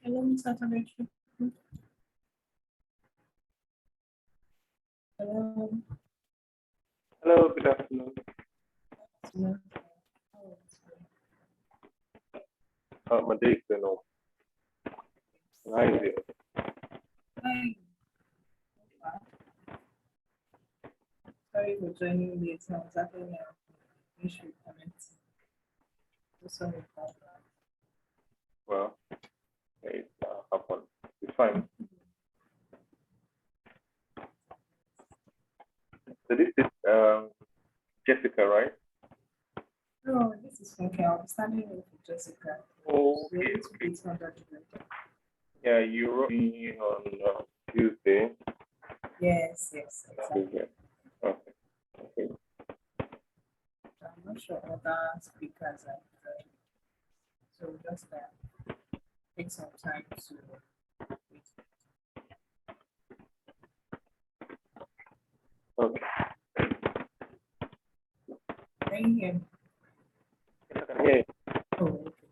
Hello, Mr. Tamechi. Hello. Hello, good afternoon. My day is going on. How is it? Hi. Sorry for joining late. I was having an issue connecting. So sorry about that. Well, it happened. It's fine. So this is Jessica, right? No, this is okay. I'll be standing with Jessica. Oh, We're okay. going to be under the Yeah, you wrote me on Tuesday. Yes, exactly. Okay. Okay. I'm not sure other speakers are there. So just take some time to wait. Okay. Can you hear me? Yeah. Oh, okay.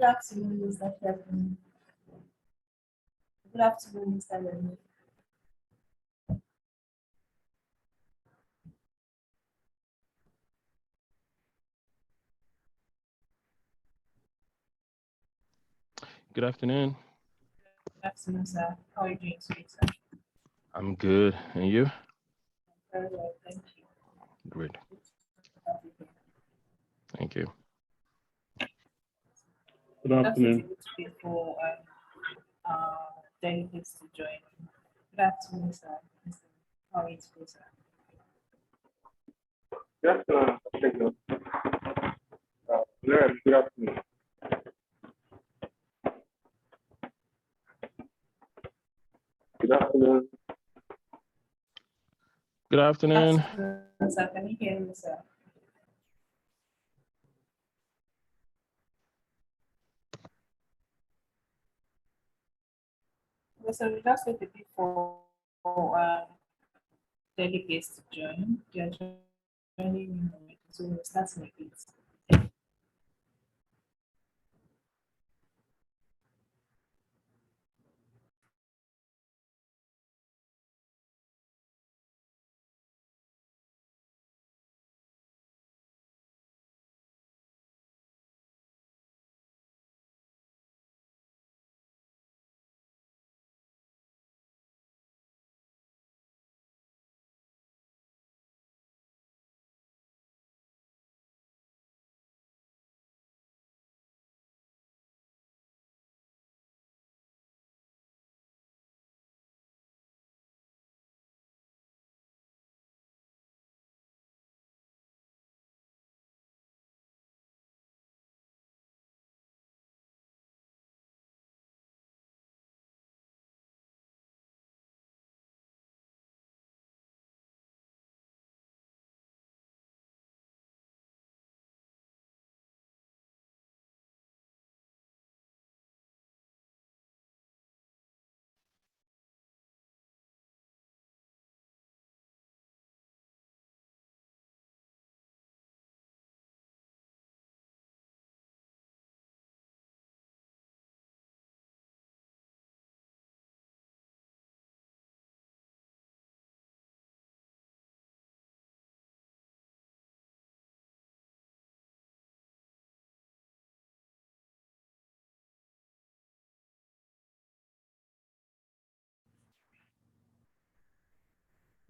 Good afternoon, Mr. Kevin. Good afternoon, Mr. Lenny. Good afternoon. Good afternoon, sir. How are you doing today, sir? I'm good. And you? Very well, thank you. Great. Good to have you here. Thank you. Good That's afternoon. it for delegates to join. Good afternoon, sir. How are you today, sir? Good afternoon. Thank you. Larry, good afternoon. Good afternoon. Good afternoon, sir. Can you hear me, sir? Well, so we just waited for delegates to join. They are joining in a minute, so we'll start in a bit.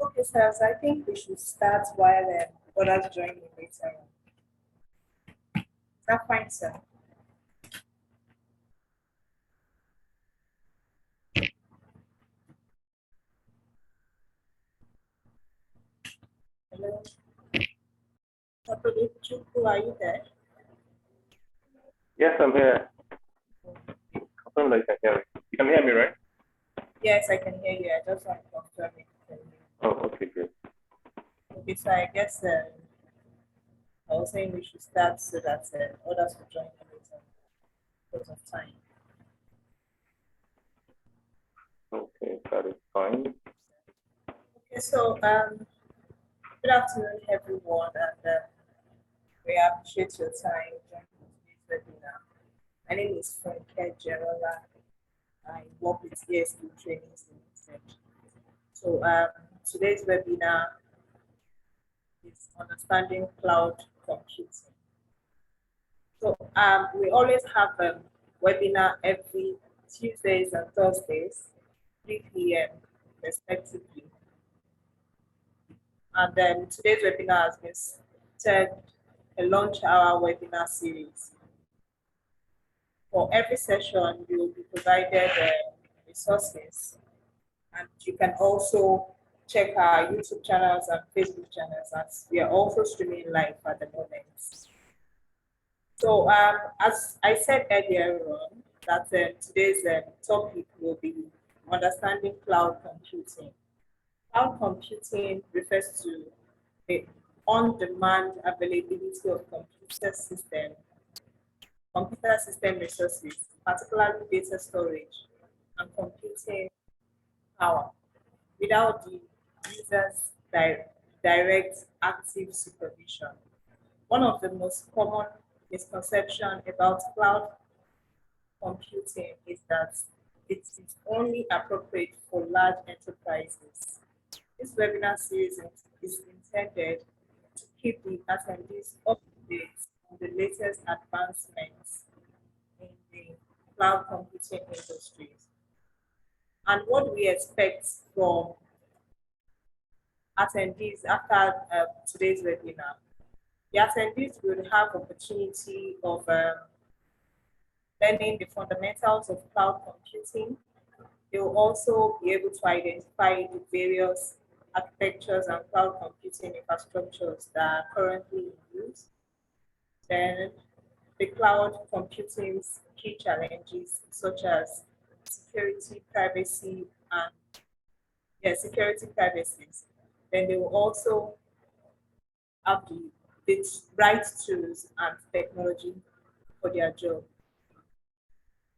Okay, sir, so I think we should start while others join in later. Is that fine, sir? Hello? Chukwu, are you there? Yes, I'm here. Confirm that you can hear me. You can hear me, right? Yes, I can hear you. I just want to confirm it. Oh, okay, good. Okay, so I guess I was saying we should start so that others will join in later because of time. Okay, that is fine. Okay, so good afternoon, everyone, and we appreciate your time joining today's webinar. My name is Funke Jerola. I work with ESQ Trainings Limited. So today's webinar is understanding cloud computing. So we always have a webinar every Tuesdays and Thursdays, 3 p.m. respectively. And then today's webinar has been set a launch hour webinar series. For every session, you will be provided resources, and you can also check our YouTube channels and Facebook channels, as we are also streaming live at the moment. So as I said earlier on, that today's topic will be understanding cloud computing. Cloud computing refers to the on-demand availability of computer system resources, particularly data storage and computing power, without the user's direct active supervision. One of the most common misconceptions about cloud computing is that it is only appropriate for large enterprises. This webinar series is intended to keep the attendees up to date on the latest advancements in the cloud computing industries and what we expect from attendees after today's webinar. The attendees will have opportunity of learning the fundamentals of cloud computing. They will also be able to identify the various architectures and cloud computing infrastructures that are currently in use. Then the cloud computing's key challenges such as security, privacy, and security, privacy. Then they will also have the right tools and technology for their job.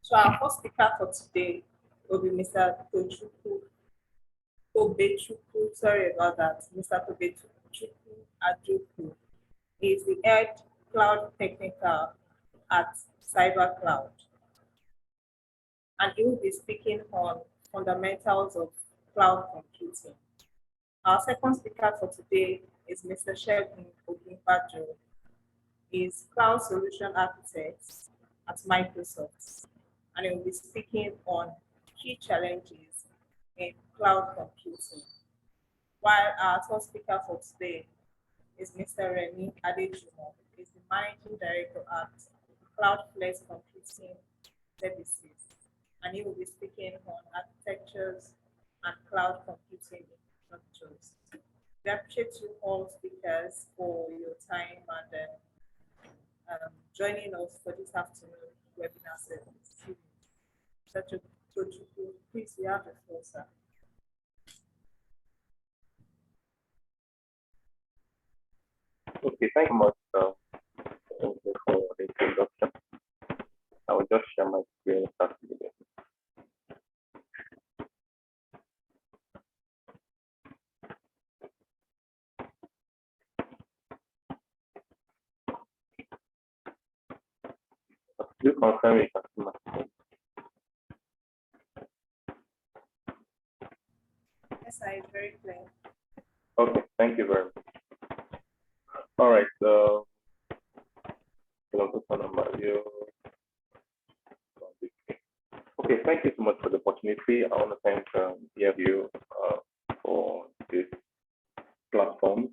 So our first speaker for today will be Mr. Tobechuku, sorry about that, Mr. Tobechuku Ajoku. He is the head cloud technical at Cybercloud. And he will be speaking on fundamentals of cloud computing. Our second speaker for today is Mr. Shegun Ogunbajo. He is cloud solution architect at Microsoft. And he will be speaking on key challenges in cloud computing. While our third speaker for today is Mr. Remy Adejumo. He is the Managing Director at Cloudflex Computing Services. And he will be speaking on architectures and cloud computing infrastructures. We appreciate you all speakers for your time and joining us for this afternoon webinar service. Please, you have the floor, sir. Okay, thank you much for the introduction. I will just share my screen and start with it. You confirm you can see my screen. Yes, I am very clear. Okay, thank you very much. All right, so okay, thank you so much for the opportunity. I want to thank you for this platform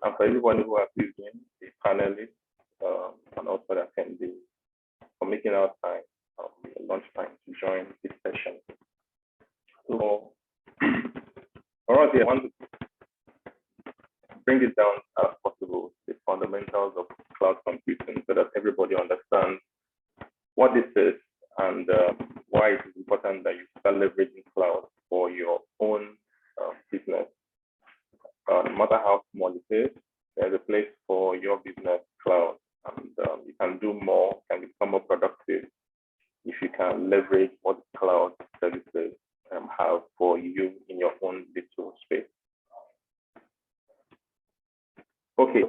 and for everyone who has been the panelists and also the attendees for making our time, lunch time to join this session. So, for us, I want to bring it down as possible, the fundamentals of cloud computing, so that everybody understands what this is and why it is important that you start leveraging cloud for your own business. No matter how small it is, there's a place for your business cloud, and you can do more, can become more productive if you can leverage what cloud services have for you in your own little space. Okay,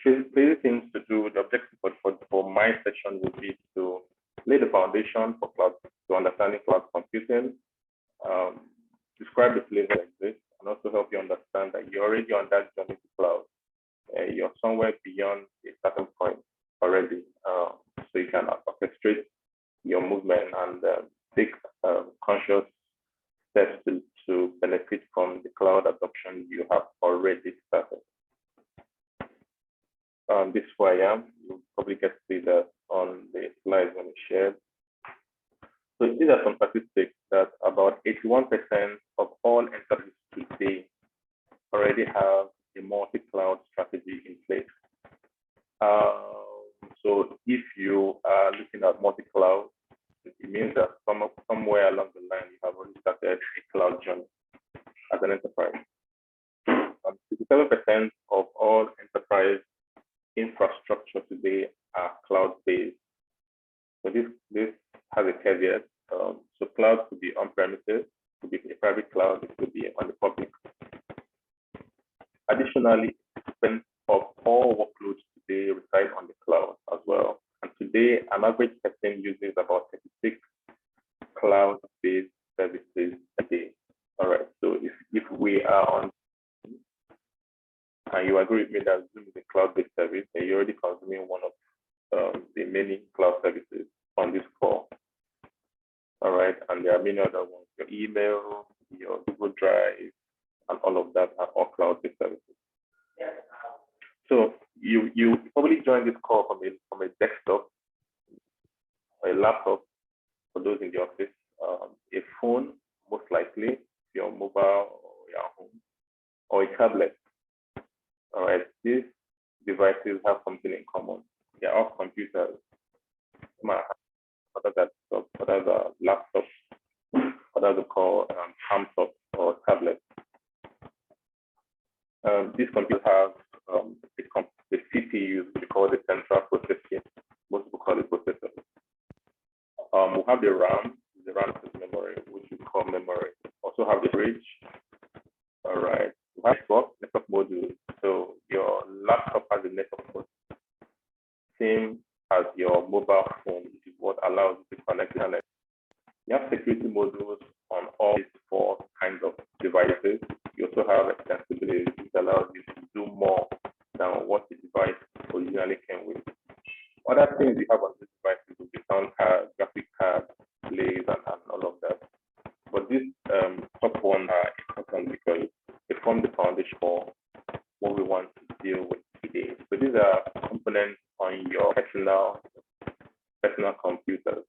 basic things to do. The objective for my section will be to lay the foundation for cloud, to understanding cloud computing, describe the flavor that exists, and also help you understand that you're already on that journey to cloud. You're somewhere beyond a certain point already, so you can orchestrate your movement and take conscious steps to benefit from the cloud adoption you have already started. This is where I am. You'll probably get to see that on the slides when it's shared. So these are some statistics that about 81% of all enterprises today already have a multi-cloud strategy in place. So if you are looking at multi-cloud, it means that somewhere along the line, you have already started a cloud journey as an enterprise. 57% of all enterprise infrastructure today are cloud-based. So this has a caveat. So cloud could be on-premises, could be a private cloud, it could be on the public. Additionally, 60% of all workloads today reside on the cloud as well. And today, an average person uses about 36 services a day. All right. So if we are on, and you agree with me that Zoom is a cloud-based service, and you're already consuming one of the many cloud services on this call. All right. And there are many other ones, your email, your Google Drive, and all of that are all cloud-based services. So you probably joined this call from a desktop, or a laptop for those in the office, a phone, most likely, your mobile or your home, or a tablet. All right, these devices have something in common. They're all computers. Some are desktop, others are laptops, others are called laptops or tablets. These computers have the CPU, we call the central processing. Most people call it processor. We have the RAM is memory, which we call memory. Also have the storage. All right. We have network modules. So your laptop has a network module. Same as your mobile phone, which is what allows you to connect to the internet. You have security modules on all these four kinds of devices. You also have extensibility, which allows you to do more than what the device originally came with. Other things you have on this device will be sound cards, graphic cards, displays, and all of that. But these top ones are important because they form the foundation for what we want to deal with today. So these are components on your personal computers.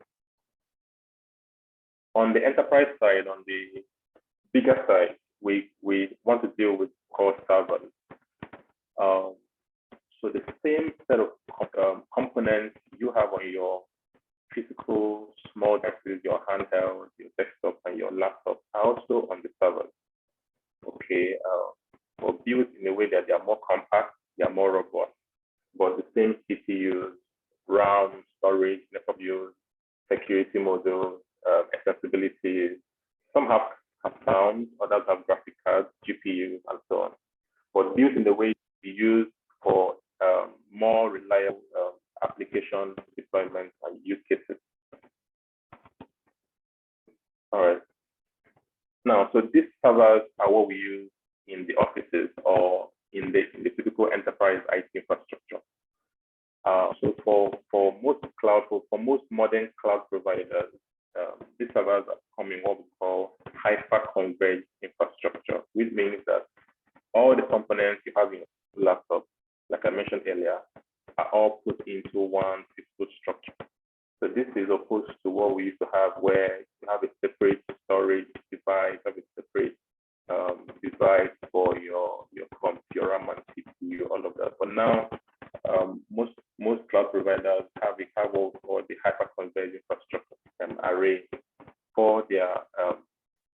On the enterprise side, on the bigger side, we want to deal with core servers. So the same set of components you have on your physical small devices, your handheld, your desktop, and your laptop are also on the servers. Okay, or built in a way that they are more compact, they are more robust, but the same CPUs, RAM, storage, network views, security modules, accessibility. Some have sound, others have graphic cards, GPUs, and so on. But built in the way to be used for more reliable application deployment and use cases. All right. Now, so these servers are what we use in the offices or in the typical enterprise IT infrastructure. So for most modern cloud providers, these servers are coming what we call hyper-converged infrastructure, which means that all the components you have in your laptop, like I mentioned earlier, are all put into one physical structure. So this is opposed to what we used to have, where you have a separate storage device, have a separate device for your RAM and CPU, all of that. But now, most cloud providers have what we call the hyper-converged infrastructure array for their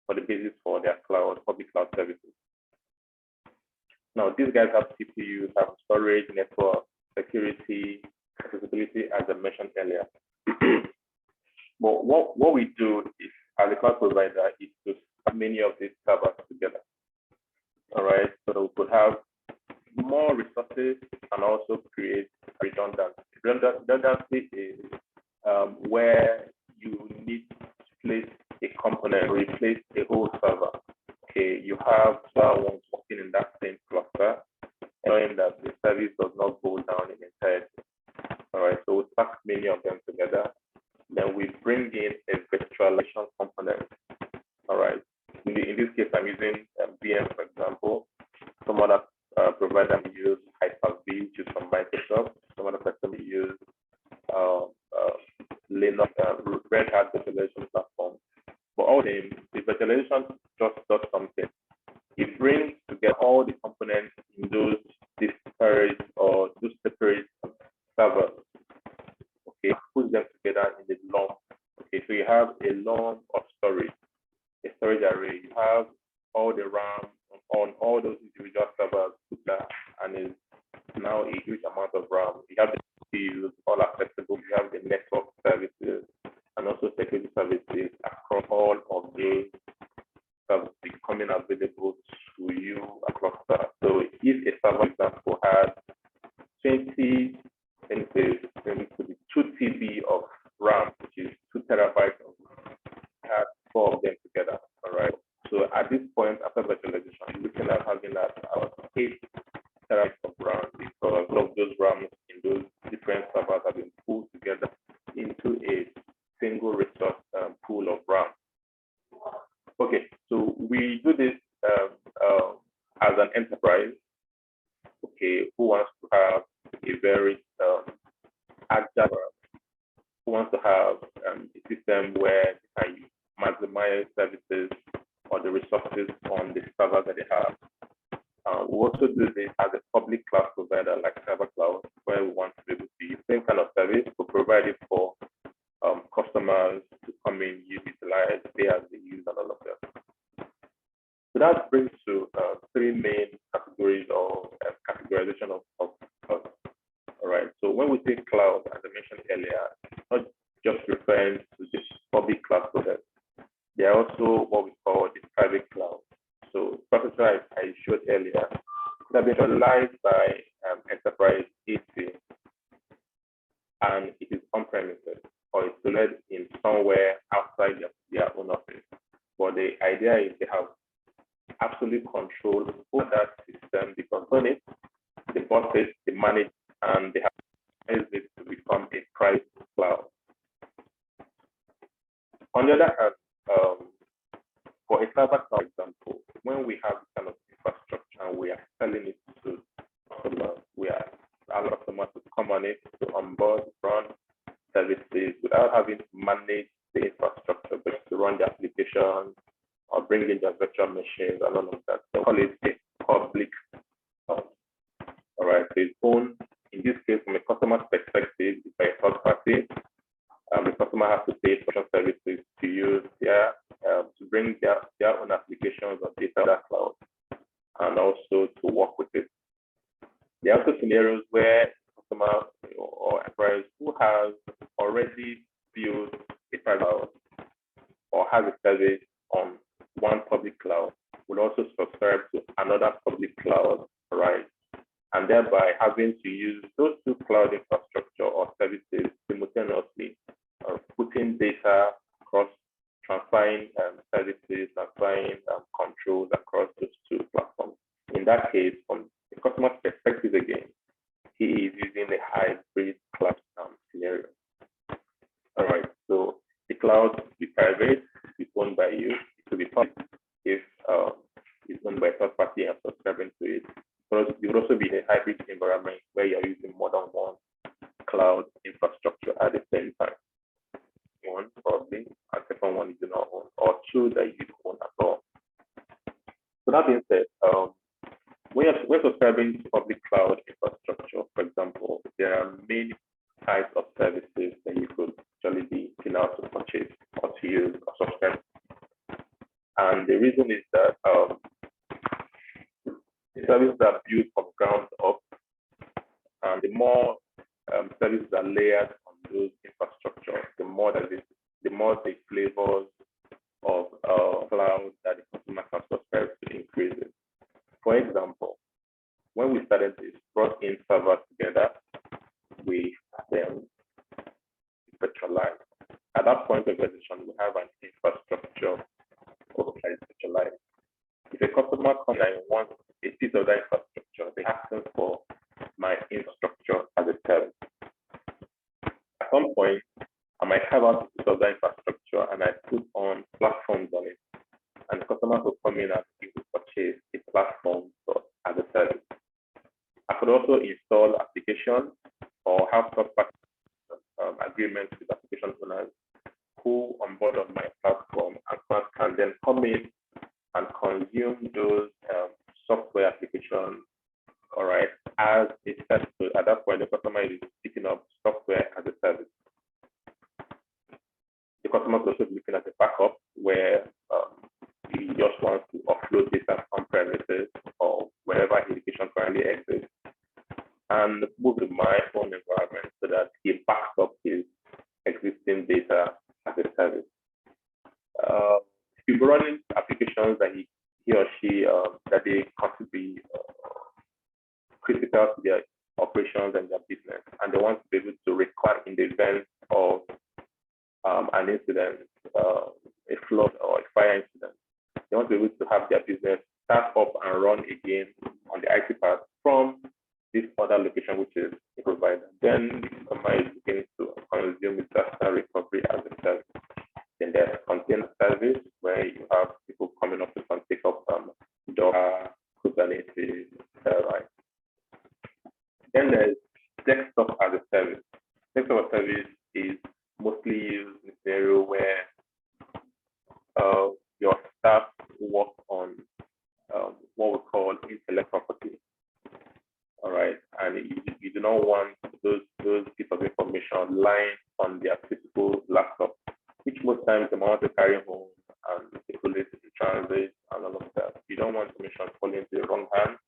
for the basis for their public cloud services. Now, these guys have CPUs, have storage, network, security, accessibility, as I mentioned earlier. But what we do is, as a cloud provider, is to have many of these servers together. All right, so we could have more resources and also create redundancy. Redundancy is where you need to place a component, replace a whole server. Okay, you have ones working in that same cluster, knowing that the service does not go down in entirety. All right, so we pack many of them together. Then we bring in a virtualization component. All right, in this case, I'm using VM, for example. Some other provider will use Hyper-V, which is from Microsoft. Some other person will use Linux, Red Hat virtualization platform. But all the virtualization just does something. It brings together all the components in those disparate or those separate servers. Okay, put them together in the long. Okay, so you have a long of storage, a storage array. You have all the RAM on all those individual servers, and it's now a huge amount of RAM. You have the CPUs all accessible. You have the network services and also security services across all of those services becoming available to you across that. So if a server, for example, has 20, let me say, 2 TB of RAM, which is 2 terabytes of RAM, has 4 of them together. after virtualization, you're looking at having about 8 terabytes of RAM because of those RAMs in those different servers have been pulled together into a single resource pool of RAM. Okay, so we do this as an enterprise, okay, who wants to have a very agile, who wants to have a system where they can maximize services or the resources on the server that they have. We also do this as a public cloud provider like Vcloud, where we want to be able to use the same kind of service to provide it for customers to come in, utilize, pay as they use, and all of that. So that brings to 3 main categories of categorization of cloud. All right. So when we say cloud, as I mentioned earlier, it's not just referring to the public cloud products. There are also what we call the private cloud. So Patriots, I showed earlier, that been realized by enterprise AC, and it is on-premises or it's stored in somewhere outside their own office. But the idea is they have absolute control over that system. They control it, they bought it, they manage, and they have it to become a private cloud. On the other hand, for a server, for example, when we have this kind of infrastructure and we are selling it to customers, we are allowing customers to come on it, to onboard, run services without having to manage the infrastructure, but to run the application or bring in the virtual machines and all of that. So call it a public cloud. All right, so it's own, in this case, from a customer's perspective, it's a third party. The customer has to pay for services to use to bring their own applications or data to that cloud and also to work with it. There are also scenarios where customer or enterprise who has already built a private cloud or has a service on one public cloud will also subscribe to another public cloud, right? And thereby having to use those 2 cloud infrastructure or services simultaneously, putting data across, transferring services, transferring controls across those 2 platforms. In that case, from the customer's perspective again, he is using a hybrid cloud scenario. All right, so the cloud will be private, it's owned by you, it will be public if it's owned by a third party and subscribing to it. But it will also be a hybrid environment where you're using more than one cloud infrastructure at the same time. One probably, and second one you do not own, or 2 that you own at all. So that being said, we're subscribing to public cloud infrastructure. For example, there are many types of services that you could actually be looking out to purchase or to use or subscribe. And the reason is that the services are built from ground up, and the more services are layered on those infrastructure, the more the flavors of cloud that the customer can subscribe to increases. For example, when we started this, brought in servers together, we then virtualized. At that point of virtualization, we have an infrastructure virtualized. If a customer comes and wants a piece of that infrastructure, they ask them for my infrastructure as a service. At some point, I might have out a piece of that infrastructure and I put on platforms on it. And the customer will come in and be able to purchase a platform as a service. I could also install applications or have third-party agreements with application owners who onboard on my platform and can then come in and consume those software applications, all right, as a service. So at that point, the customer is picking up software as a service. The customer is also looking at the backup where he just wants to offload data on premises or wherever his application currently exists and move to my own environment so that he backs up his existing data as a service. If you're running applications that he or she that they consider be critical to their operations and their business, and they want to be able to require in the event of an incident, a flood or a fire incident, they They want to be able to have their business start up and run again on the IT part from this other location, which is a provider. Then the customer is beginning to consume disaster recovery as a service. Then there's container service, where you have people coming up with some take up Docker, Kubernetes, right? Then there's desktop as a service. Desktop as a service is mostly used in a scenario where your staff work on what we call intellectual property. All right, and you do not want those pieces of information lying on their physical laptop, which most times they want to carry home and circulate in transit and all of that. You don't want information falling into the wrong hands.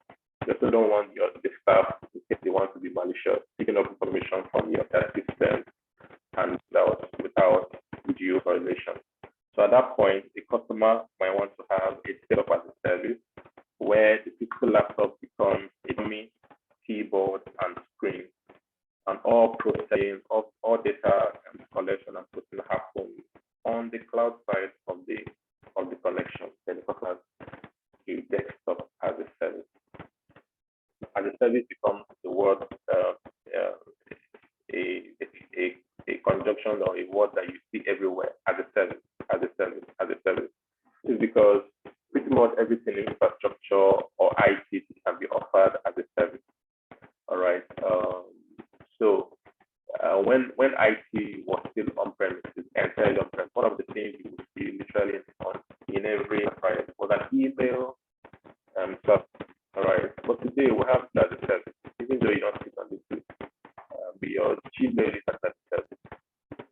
You also don't want the staff to think they want to be malicious, picking up information from your system and without due authorization. So at that point, the customer might want to have a setup as a service where the physical laptop becomes a dummy, keyboard, and screen, and all processing of all data and collection and processing happen on the cloud side of the connection. Then the customer has a desktop as a service. As a service becomes the word a conjunction or a word that you see everywhere as a service, as a service, as a service. This is because pretty much everything in infrastructure or IT can be offered as a service. All right. So when IT was still on-premises, entirely on-premises, one of the things you would see literally in every enterprise was an email stuff. All right. But today we have that as a service, even though you don't sit on this. Your Gmail is as a service.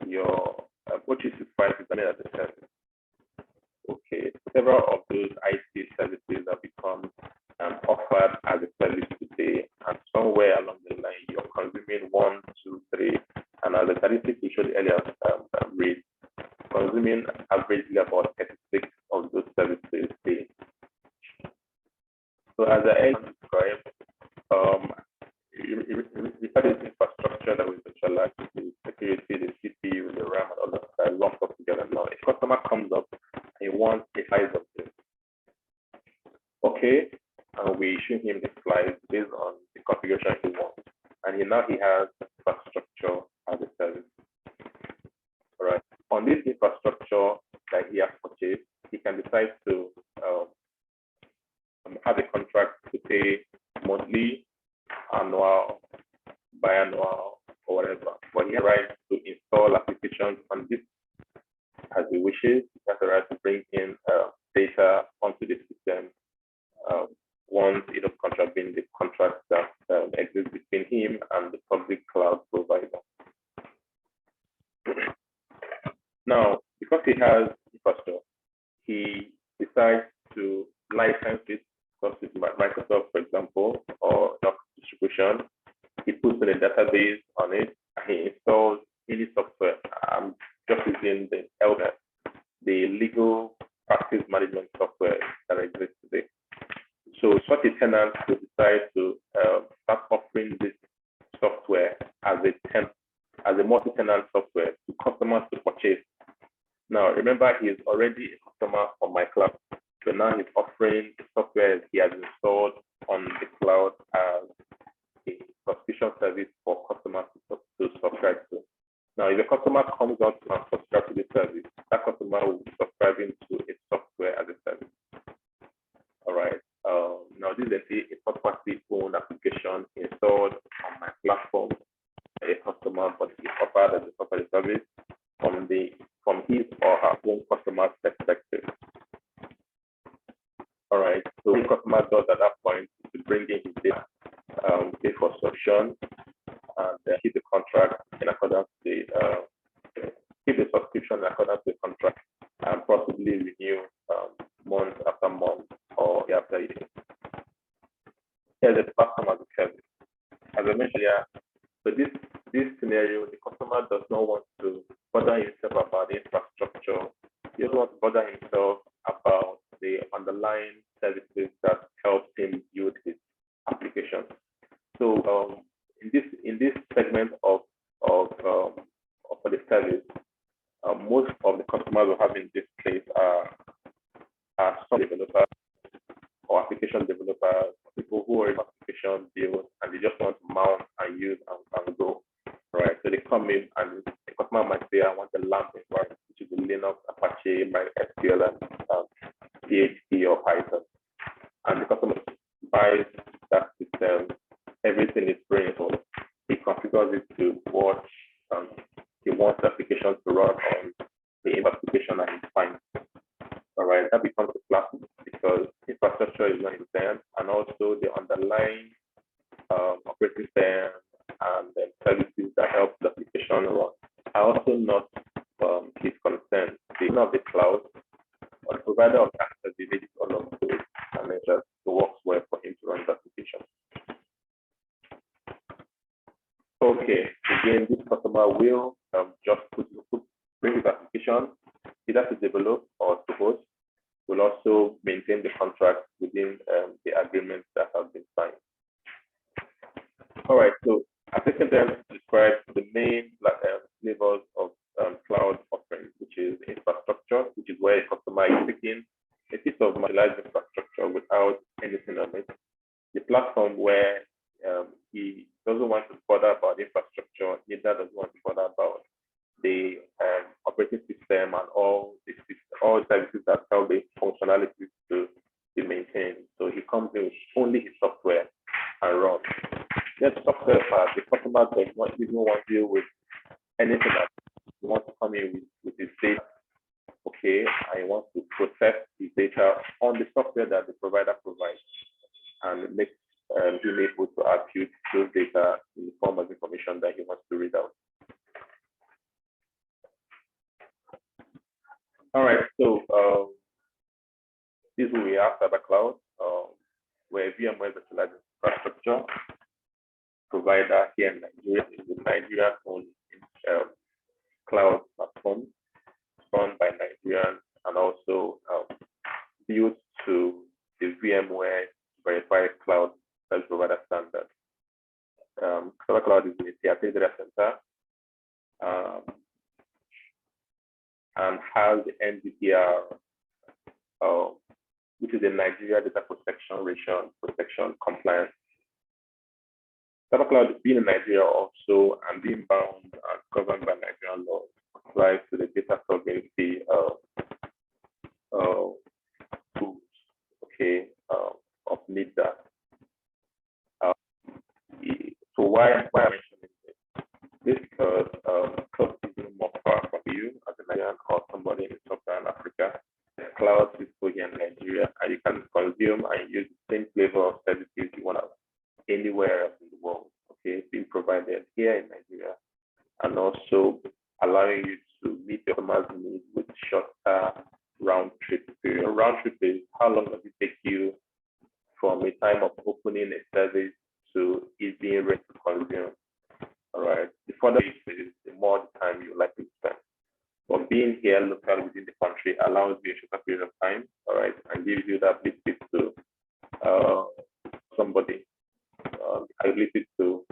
Your Orchestration is as a service. Okay. Several of those IT services have become offered as a service today, and somewhere along the line, you're consuming 1, 2, 3, and as the statistics we showed earlier, read, consuming averagely about 36 of those services a day. So as I described, we started infrastructure that we visualize the security, the CPU, the RAM, and all that lumped up together. Now, a customer comes up and he wants a size of this. Okay, and we issue him the slides based on the configuration he wants. And now he has infrastructure as a service. All right. On this infrastructure that he has purchased, he can decide to have a contract to pay monthly, annual, biannual, or whatever. But he has the right to install applications on this as he wishes. He has the right to bring in data onto the system once contravening the contract that exists between him and the public cloud provider. Now, because he has infrastructure, he decides to license it, because with Microsoft, for example, or Docker distribution. He puts in a database on it, and he installs any software. I'm just using the LDAP, the legal practice management software that exists today. So such a tenant will decide to start offering this software as a multi-tenant software to customers to purchase. Now, remember, he is already a customer of my cloud. So now he's offering the software he has installed on the cloud as a subscription service for customers to subscribe to. Now, if a customer comes out and subscribes to the service, that customer will be subscribing to a software as a service. All right. Now, this is a third-party owned application installed on my platform by a customer, but it's offered as a software service from his or her own customer's perspective. All right. So what the customer does at that point is to bring in his data, pay for subscription, and keep the contract in accordance with keep the subscription in accordance with the contract, and possibly renew month after month or after year. Here's the platform as a service. As I mentioned earlier, so this scenario, the customer does not want to bother himself about the infrastructure. He doesn't want to bother himself about the underlying services that help him build his application. So in this segment of the service, most of the customers we have in this place are are some developers or application developers, people who are in application build and they just want to mount and use and go, right? So they come in and the customer might say, I want a LAMP environment, which is a Linux, Apache, MySQL, and PHP or Python. And the customer buys that system, everything is free, so he configures it to watch, he wants the application to run on the application and it's fine. All right, that becomes a platform because infrastructure is not important, and also the underlying operating system and the services that help the application run are also not his concern. The owner of the cloud or the provider of access, they need all of those and it just works well for him to run the application. Okay, again, this customer will just bring his application either to develop or to host. Will also maintain the contract within the agreements that have been signed. All right, so I think then describe the main levels of cloud offerings, which is infrastructure, which is where a customer is taking a piece of marginalized infrastructure without anything on it. The platform where he doesn't want to bother about infrastructure, neither does he want to bother about the operating system and all services that help the functionalities to be maintained. So he comes in with only his software and runs. Then the software part, the customer does not even want to deal with anything else. He wants to come in with his data. Okay, I want to process his data on the software that the provider provides and make him able to attribute those data in the form of information that he wants to read out. All right, so this is who we are, Cybercloud, where VMware virtualized infrastructure provider here in Nigeria is the Nigerian-owned cloud platform run by Nigerians and also built to the VMware verified cloud service provider standard. Cybercloud is in the accredited data center and has the Gdpr, which is the Nigeria Data Protection Compliance. Cybercloud being in Nigeria also and being bound and governed by Nigerian law applies to the data sovereignty tools, okay, of NIDA. So why am I mentioning this? This because cloud is more far from you as a Nigerian or somebody in Sub-Saharan Africa. The cloud is here in Nigeria, and you can consume and use the same flavor of services you want anywhere else in the world. Okay, being provided here in Nigeria, and also allowing you to meet your customer's needs with shorter round trip period. Round trip is how long does it take you from a time of opening a service to it being ready to consume. All right. The further it is, the more time you likely to spend. But being here local within the country allows you a shorter period of time, all right, and gives you that ability to somebody, ability to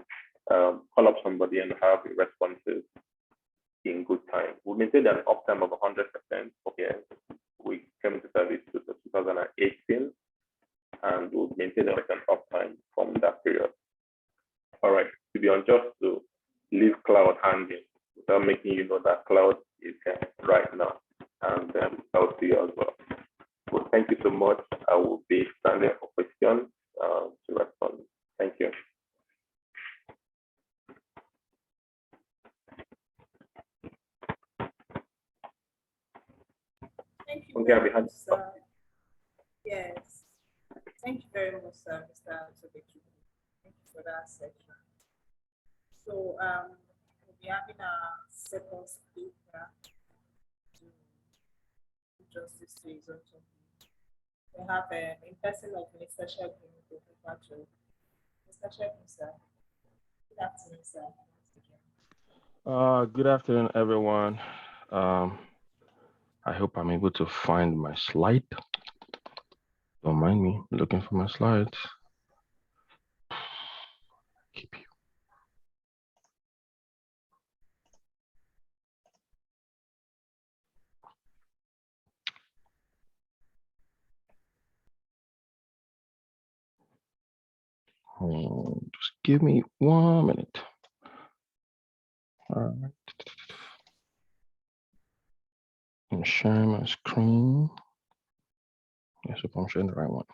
call up somebody and have responses in good time. We maintained an uptime of 100%. Okay, we came into service to 2018, and we maintained a record uptime from that period. All right, to be unjust to leave cloud hanging without making you know that cloud is here right now, and I'll see you as well. Well, thank you so much. I will be standing for questions to respond. Thank you. Thank you Okay, very behind. much, sir. Yes. Thank you very much, sir, Mr. Tobeki. Thank you for that section. So we'll be having a second speaker to do justice to his own topic. We have in person of Mr. Shegun to Patriots. Mr. Shegun, sir. Good afternoon, sir. Good afternoon, everyone. I hope I'm able to find my slide. Don't mind me looking for my slides. Keep you. Just give me 1 minute. All right. I'm sharing my screen. Yes, if I'm sharing the right one.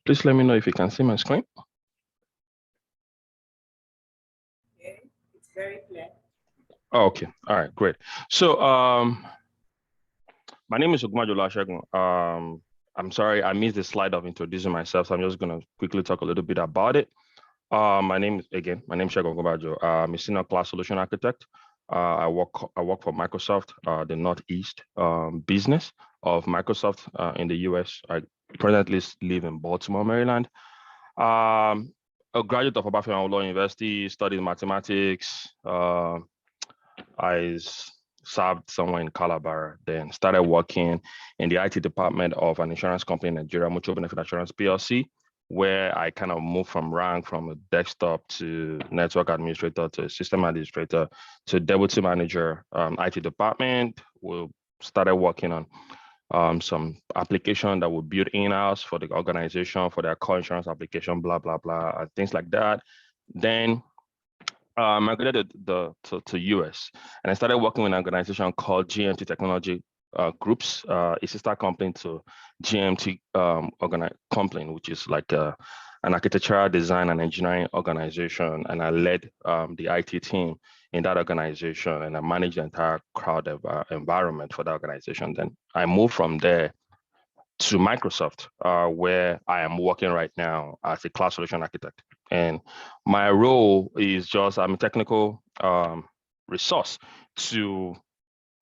Please let me know if you can see my screen. Okay, it's very clear. Oh, okay. All right, great. So my name is Ogumajolo Asegun. I'm sorry, I missed the slide of introducing myself, so I'm just gonna quickly talk a little bit about it. My name is Segun Ogumajolo. I'm a senior cloud solution architect. I work for Microsoft, the Northeast business of Microsoft in the US. I presently live in Baltimore, Maryland. A graduate of Obafemi Awolowo University, studied mathematics. I served somewhere in Calabar, then started working in the IT department of an insurance company in Nigeria, Mutual Benefit Assurance PLC, where I kind of moved from rank from a desktop to network administrator to system administrator to deputy manager, IT department. We started working on some application that we built in-house for the organization, for their core insurance application, blah, blah, blah, and things like that. Then migrated to US, and I started working with an organization called GMT Technology Groups, a sister company to GMT company, which is like an architectural design and engineering organization. And I led the IT team in that organization, and I managed the entire crowd environment for that organization. Then I moved from there to Microsoft, where I am working right now as a cloud solution architect. And my role is I'm a technical resource to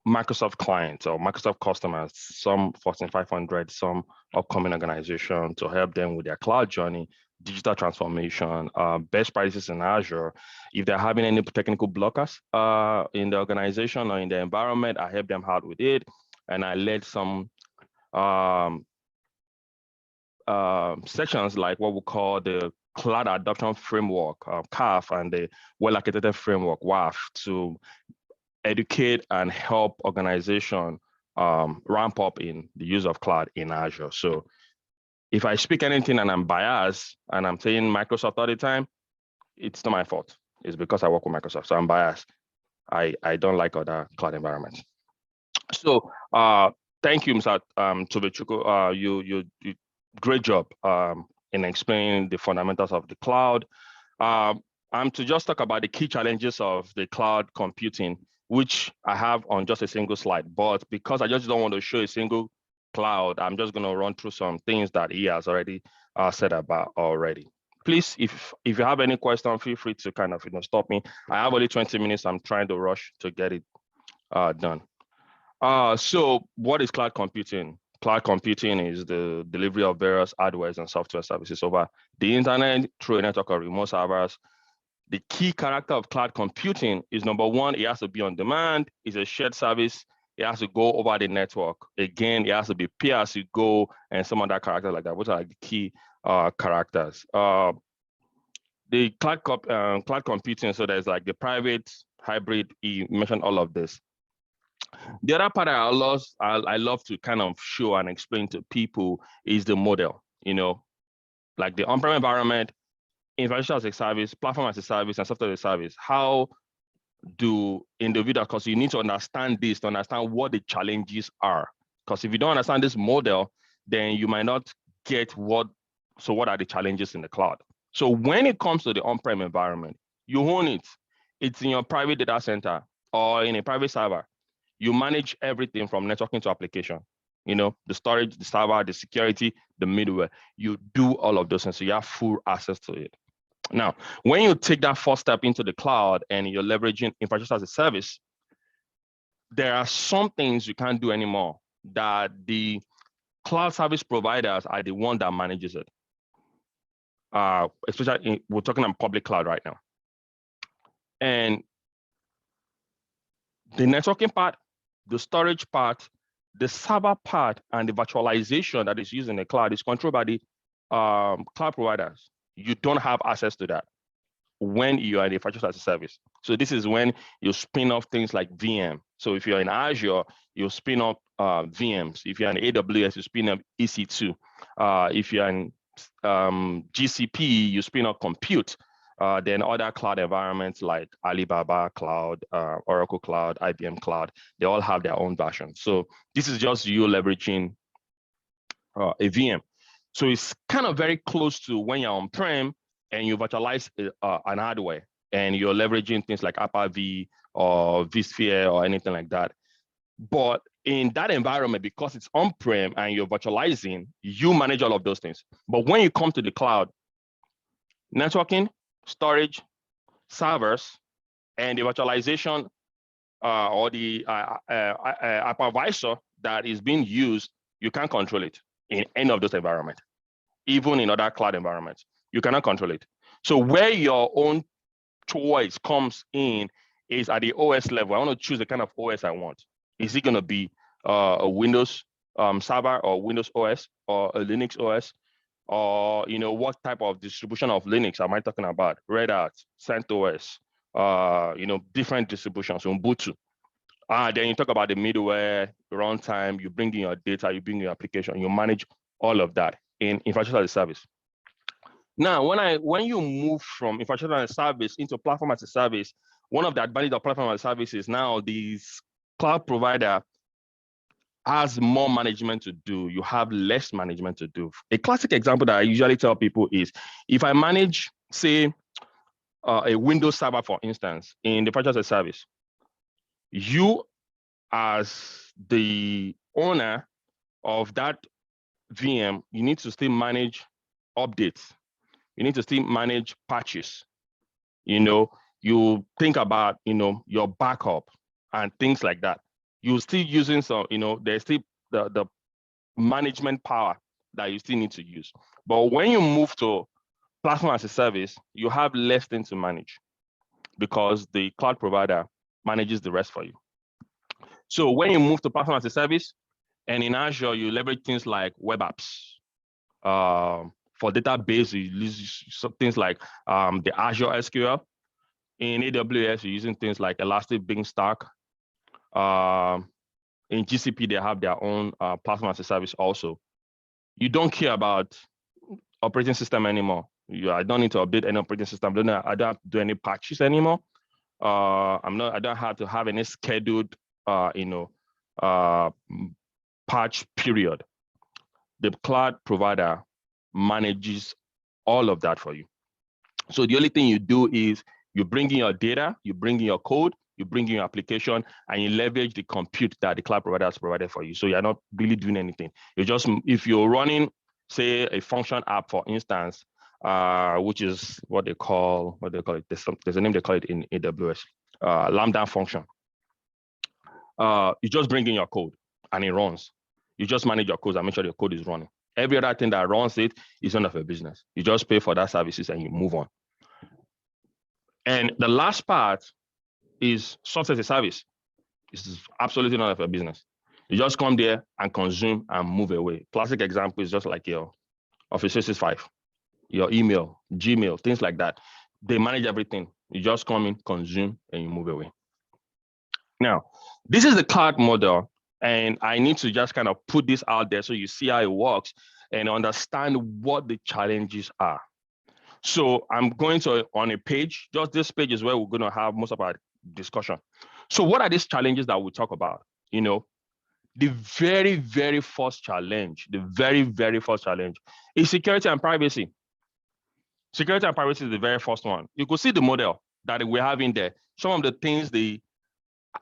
Microsoft clients or Microsoft customers, some Fortune 500, some upcoming organization, to help them with their cloud journey, digital transformation, best practices in Azure. If they're having any technical blockers in the organization or in the environment, I help them out with it. And I led some sections like what we call the Cloud Adoption Framework, CAF, and the Well-Architected Framework, WAF, to educate and help organization ramp up in the use of cloud in Azure. So if I speak anything and I'm biased and I'm saying Microsoft all the time, it's not my fault. It's because I work with Microsoft, so I'm biased. I don't like other cloud environments. So thank you, Mr. Tobechukwu. You great job in explaining the fundamentals of the cloud. I'm to just talk about the key challenges of the cloud computing, which I have on just a single slide. But because I just don't want to show a single cloud, I'm just going to run through some things that he has already said about already. Please, if you have any question, feel free to kind of stop me. I have only 20 minutes. I'm trying to rush to get it done. So what is cloud computing? Cloud computing is the delivery of various hardware and software services over the internet through a network of remote servers. The key character of cloud computing is, number one, it has to be on demand. It's a shared service. It has to go over the network. Again, it has to be pay as you go and some other characters like that, which are like the key characters. The cloud computing, so there's like the private, hybrid, you mentioned all of this. The other part I love to kind of show and explain to people is the model, like the on-prem environment, infrastructure as a service, platform as a service, and software as a service. How do individuals, because you need to understand this to understand what the challenges are. Because if you don't understand this model, then you might not get what are the challenges in the cloud. So when it comes to the on-prem environment, you own it. It's in your private data center or in a private server. You manage everything from networking to application, the storage, the server, the security, the middleware. You do all of those things, so you have full access to it. Now, when you take that first step into the cloud and you're leveraging infrastructure as a service, there are some things you can't do anymore that the cloud service providers are the one that manages it. Especially we're talking about public cloud right now. And the networking part, the storage part, the server part, and the virtualization that is used in the cloud is controlled by the cloud providers. You don't have access to that when you are in infrastructure as a service. So this is when you spin off things like VM. So if you're in Azure, you spin up VMs. If you're in AWS, you spin up EC2. If you're in GCP, you spin up compute. Then other cloud environments like Alibaba Cloud, Oracle Cloud, IBM Cloud, they all have their own version. So this is just you leveraging a VM. So it's kind of very close to when you're on-prem and you virtualize an hardware and you're leveraging things like Hyper-V or vSphere or anything like that. But in that environment, because it's on-prem and you're virtualizing, you manage all of those things. But when you come to the cloud, networking, storage, servers, and the virtualization or the hypervisor that is being used, you can't control it in any of those environments. Even in other cloud environments, you cannot control it. So where your own choice comes in is at the OS level. I want to choose the kind of OS I want. Is it going to be a Windows server or Windows OS or a Linux OS? Or what type of distribution of Linux am I talking about? Red Hat, CentOS, different distributions, Ubuntu. Then you talk about the middleware, runtime, you bring in your data, you bring in your application, you manage all of that in infrastructure as a service. Now, when you move from infrastructure as a service into platform as a service, one of the advantages of platform as a service is now this cloud provider has more management to do. You have less management to do. A classic example that I usually tell people is, if I manage, say, a Windows server, for instance, in the infrastructure as a service, you as the owner of that VM, you need to still manage updates. You need to still manage patches. You think about, your backup and things like that. You're still using some, there's still the management power that you still need to use. But when you move to platform as a service, you have less things to manage because the cloud provider manages the rest for you. So when you move to platform as a service, and in Azure, you leverage things like web apps. For database, you use things like the Azure SQL. In AWS, you're using things like Elastic Beanstalk. In GCP, they have their own platform as a service also. You don't care about operating system anymore. I don't need to update any operating system. I don't have to do any patches anymore. I don't have to have any scheduled, patch period. The cloud provider manages all of that for you. So the only thing you do is you bring in your data, you bring in your code, you bring in your application, and you leverage the compute that the cloud provider has provided for you. So you're not really doing anything. If you're running, say, a function app, for instance, which is what they call it. There's a name they call it in AWS, Lambda function. You just bring in your code and it runs. You just manage your code and make sure your code is running. Every other thing that runs it is none of your business. You just pay for that services and you move on. And the last part is software as a service. This is absolutely none of your business. You just come there and consume and move away. Classic example is just like your Office 365, your email, Gmail, things like that. They manage everything. You just come in, consume, and you move away. Now, this is the cloud model, and I need to just kind of put this out there so you see how it works and understand what the challenges are. So I'm going to, on a page, just this page is where we're going to have most of our discussion. So what are these challenges that we talk about? The very, very first challenge, is security and privacy. Security and privacy is the very first one. You could see the model that we have in there. Some of the things the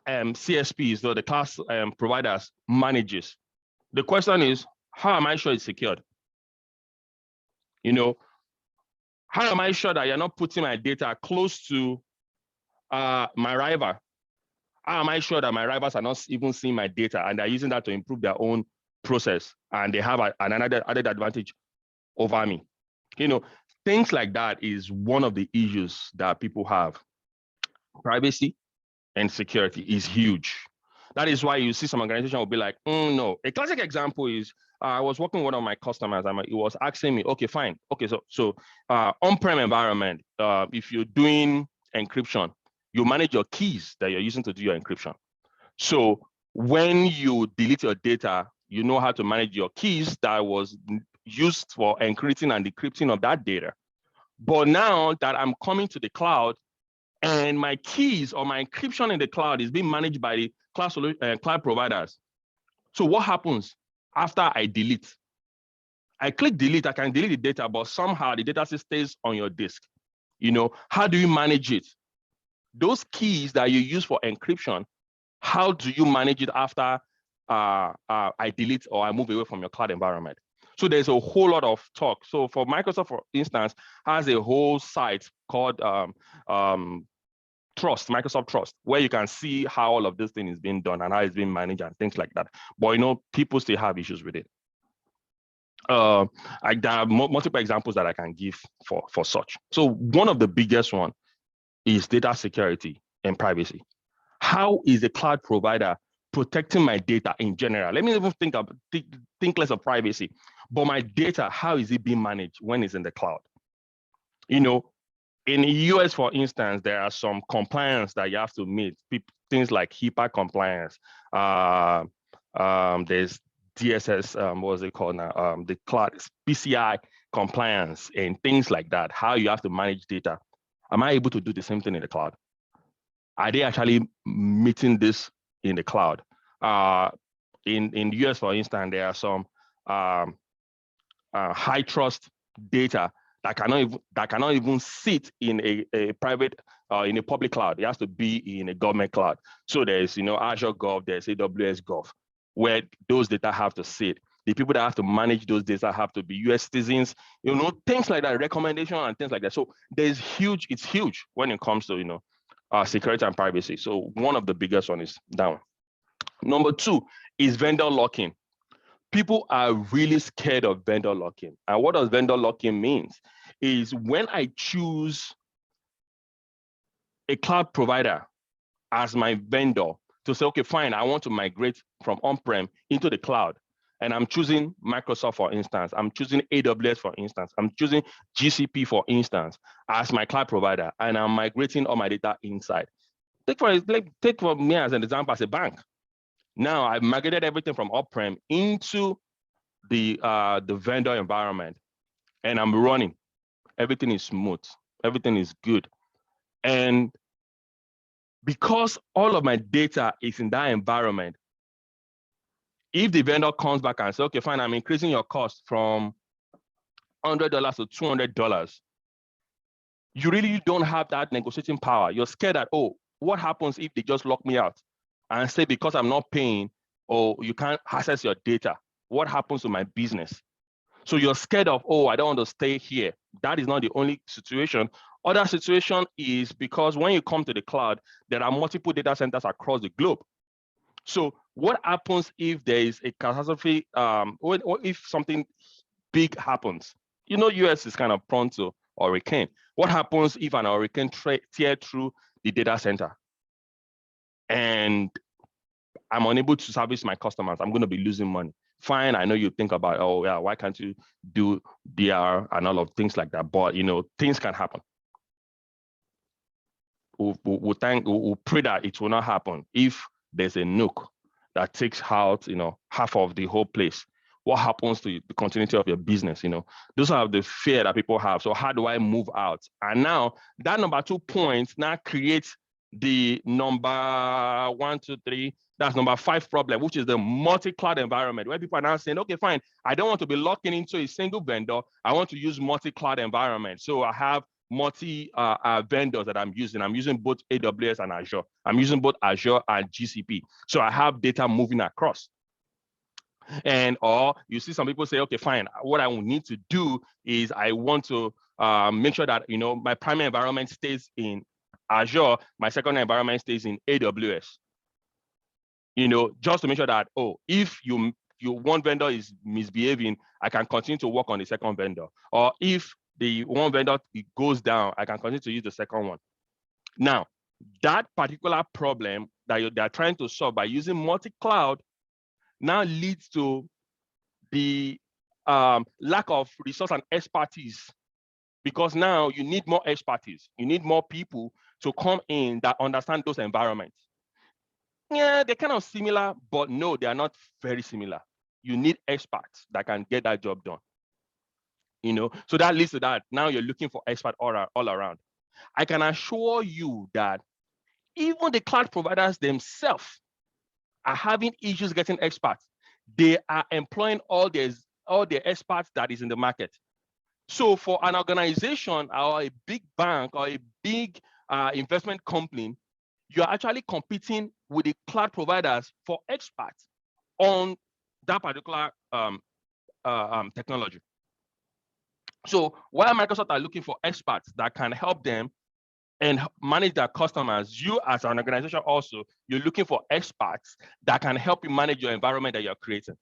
CSPs, or the class providers, manages. The question is, how am I sure it's secured? How am I sure that you're not putting my data close to my rival? How am I sure that my rivals are not even seeing my data and they're using that to improve their own process and they have another added advantage over me? Things like that is one of the issues that people have. Privacy and security is huge. That is why you see some organization will be like, no. A classic example is I was working with one of my customers and he was asking me, okay, fine. Okay, so on-prem environment, if you're doing encryption, you manage your keys that you're using to do your encryption. So when you delete your data, you know how to manage your keys that was used for encrypting and decrypting of that data. But now that I'm coming to the cloud and my keys or my encryption in the cloud is being managed by the cloud providers. So what happens after I delete? I click delete, I can delete the data, but somehow the data still stays on your disk. How do you manage it? Those keys that you use for encryption, how do you manage it after I delete or I move away from your cloud environment? So there's a whole lot of talk. So for Microsoft, for instance, has a whole site called Microsoft Trust, where you can see how all of this thing is being done and how it's being managed and things like that. But people still have issues with it. There are multiple examples that I can give for such. So one of the biggest one is data security and privacy. How is the cloud provider protecting my data in general? Let me even think less of privacy, but my data, how is it being managed when it's in the cloud? In the US, for instance, there are some compliance that you have to meet, things like HIPAA compliance. There's DSS, what is it called now? The cloud PCI compliance and things like that, how you have to manage data. Am I able to do the same thing in the cloud? Are they actually meeting this in the cloud? In the US, for instance, there are some high trust data that cannot even sit in a private in a public cloud. It has to be in a government cloud. So there's Azure Gov, there's AWS Gov, where those data have to sit. The people that have to manage those data have to be US citizens, things like that, recommendation and things like that. So it's huge when it comes to security and privacy. So one of the biggest one is down. Number two is vendor lock-in. People are really scared of vendor lock-in. And what does vendor lock-in means? Is when I choose a cloud provider as my vendor to say, okay, fine, I want to migrate from on-prem into the cloud. And I'm choosing Microsoft, for instance. I'm choosing AWS, for instance. I'm choosing GCP, for instance, as my cloud provider. And I'm migrating all my data inside. Take for me as an example, as a bank. Now I've migrated everything from on-prem into the vendor environment, and I'm running. Everything is smooth. Everything is good. And because all of my data is in that environment, if the vendor comes back and says, okay, fine, I'm increasing your cost from $100 to $200, you really don't have that negotiating power. You're scared that, oh, what happens if they just lock me out and say, because I'm not paying, or you can't access your data, what happens to my business? So you're scared of, oh, I don't want to stay here. That is not the only situation. Other situation is because when you come to the cloud, there are multiple data centers across the globe. So what happens if there is a catastrophe, or if something big happens? US is kind of prone to hurricane. What happens if an hurricane tear through the data center and I'm unable to service my customers? I'm going to be losing money. Fine, I know you think about, oh yeah, why can't you do DR and all of things like that? But things can happen. We'll pray that it will not happen. If there's a nuke that takes out, half of the whole place, what happens to the continuity of your business? Those are the fear that people have. So how do I move out? And now that number 2 point now creates the number 1, 2, 3. That's number 5 problem, which is the multi-cloud environment, where people are now saying, okay, fine, I don't want to be locking into a single vendor. I want to use multi-cloud environment. So I have multi vendors that I'm using. I'm using both AWS and Azure. I'm using both Azure and GCP. So I have data moving across. Or you see some people say, okay, fine, what I will need to do is I want to make sure that, my primary environment stays in Azure, my secondary environment stays in AWS. Just to make sure that, oh, if one vendor is misbehaving, I can continue to work on the second vendor. Or if the one vendor goes down, I can continue to use the second one. Now, that particular problem that they're trying to solve by using multi-cloud now leads to the lack of resource and expertise, because now you need more expertise. You need more people to come in that understand those environments. Yeah, they're kind of similar, but no, they are not very similar. You need experts that can get that job done. So that leads to that. Now you're looking for expert all around. I can assure you that even the cloud providers themselves are having issues getting experts. They are employing all their experts that is in the market. So for an organization or a big bank or a big investment company, you're actually competing with the cloud providers for experts on that particular technology. So while Microsoft are looking for experts that can help them and manage their customers, you as an organization also, you're looking for experts that can help you manage your environment that you're creating.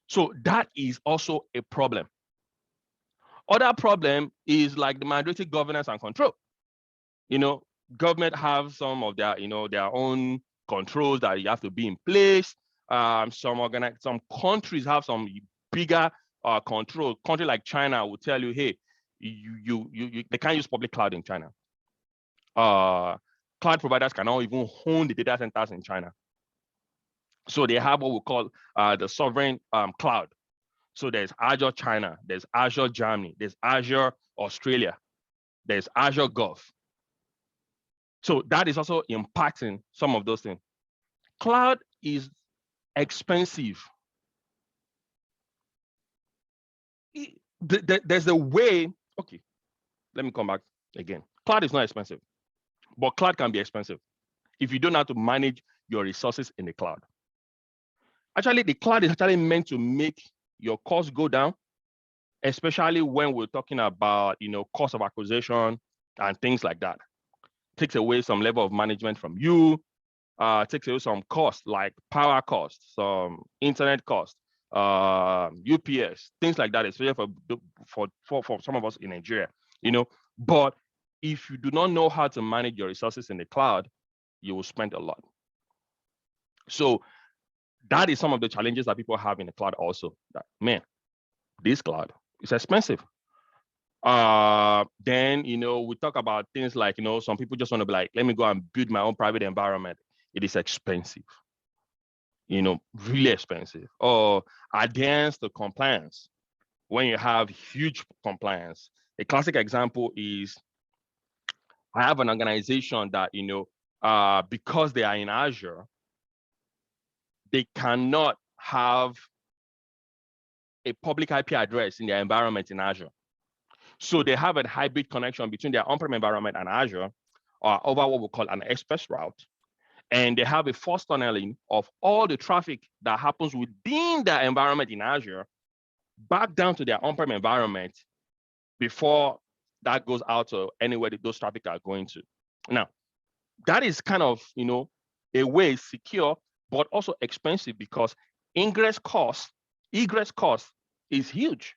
So that is also a problem. Other problem is like the mandatory governance and control. Government have some of their, their own controls that you have to be in place. Some countries have some bigger control. Country like China will tell you, hey, they can't use public cloud in China. Cloud providers cannot even own the data centers in China. So they have what we call the sovereign cloud. So there's Azure China, there's Azure Germany, there's Azure Australia, there's Azure Gulf. So that is also impacting some of those things. Cloud is expensive. There's a way, okay, let me come back again. Cloud is not expensive, but cloud can be expensive if you don't know how to manage your resources in the cloud. Actually, the cloud is actually meant to make your costs go down, especially when we're talking about, cost of acquisition and things like that. Takes away some level of management from you, takes away some costs like power costs, some internet costs, UPS, things like that, especially for some of us in Nigeria, But if you do not know how to manage your resources in the cloud, you will spend a lot. So that is some of the challenges that people have in the cloud also. That, man, this cloud is expensive. Then, we talk about things like, some people just want to be like, let me go and build my own private environment. It is expensive, really expensive. Or adherence to compliance. When you have huge compliance, a classic example is I have an organization that, because they are in Azure, they cannot have a public IP address in their environment in Azure. So they have a hybrid connection between their on-prem environment and Azure over what we call an express route. And they have a forced tunneling of all the traffic that happens within their environment in Azure back down to their on-prem environment before that goes out to anywhere that those traffic are going to. Now, that is kind of, a way secure, but also expensive because egress cost is huge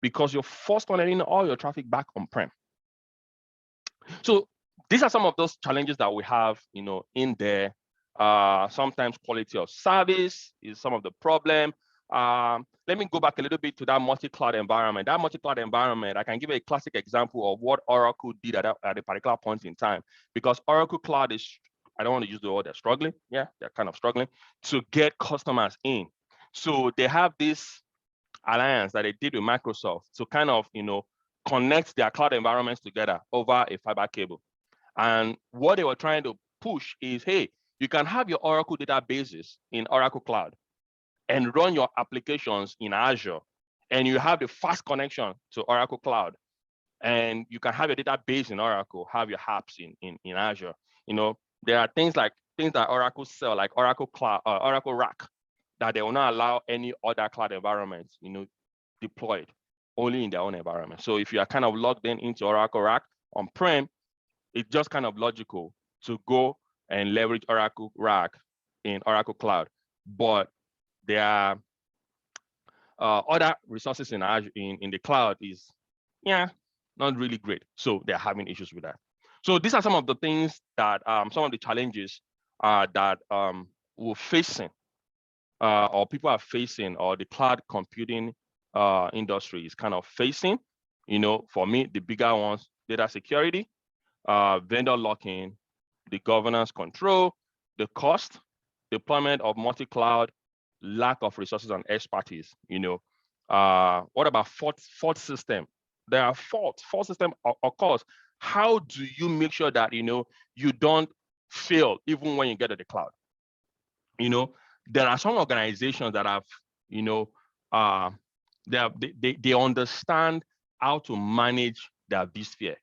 because you're forced tunneling all your traffic back on-prem. So these are some of those challenges that we have, in there. Sometimes quality of service is some of the problem. Let me go back a little bit to that multi-cloud environment. That multi-cloud environment, I can give a classic example of what Oracle did at a particular point in time, because Oracle Cloud is, I don't want to use the word they're struggling. Yeah, they're kind of struggling to get customers in. So they have this alliance that they did with Microsoft to kind of, connect their cloud environments together over a fiber cable. And what they were trying to push is, hey, you can have your Oracle databases in Oracle Cloud and run your applications in Azure, and you have the fast connection to Oracle Cloud, and you can have your database in Oracle, have your apps in Azure. There are things that Oracle sell, like Oracle Cloud, Oracle Rack, that they will not allow any other cloud environments, deployed only in their own environment. So if you are kind of logged into Oracle Rack on-prem, it's just kind of logical to go and leverage Oracle Rack in Oracle Cloud. But there are other resources in Azure, in the cloud is, not really great. So they're having issues with that. So these are some of the things that, some of the challenges that we're facing, or people are facing, or the cloud computing industry is kind of facing. For me, the bigger ones, data security, vendor locking, the governance control, the cost, deployment of multi-cloud, lack of resources and expertise, What about fault system? There are fault system occurs. How do you make sure that you don't fail even when you get to the cloud? There are some organizations that have they understand how to manage their vSphere.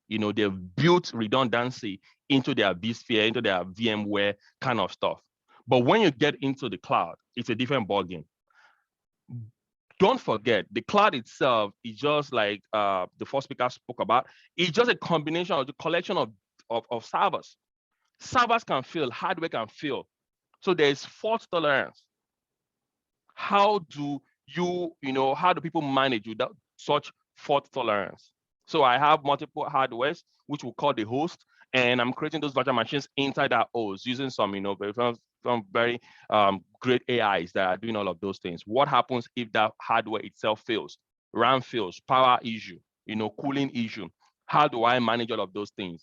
They've built redundancy into their vSphere, into their VMware kind of stuff. But when you get into the cloud, it's a different ballgame. Don't forget, the cloud itself is just like the first speaker spoke about. It's just a combination of the collection of servers. Servers can fail, hardware can fail. So there's fault tolerance. How do people manage without such fault tolerance? So I have multiple hardwares, which we'll call the host, and I'm creating those virtual machines inside that host using some very great AIs that are doing all of those things. What happens if that hardware itself fails? RAM fails, power issue, cooling issue. How do I manage all of those things?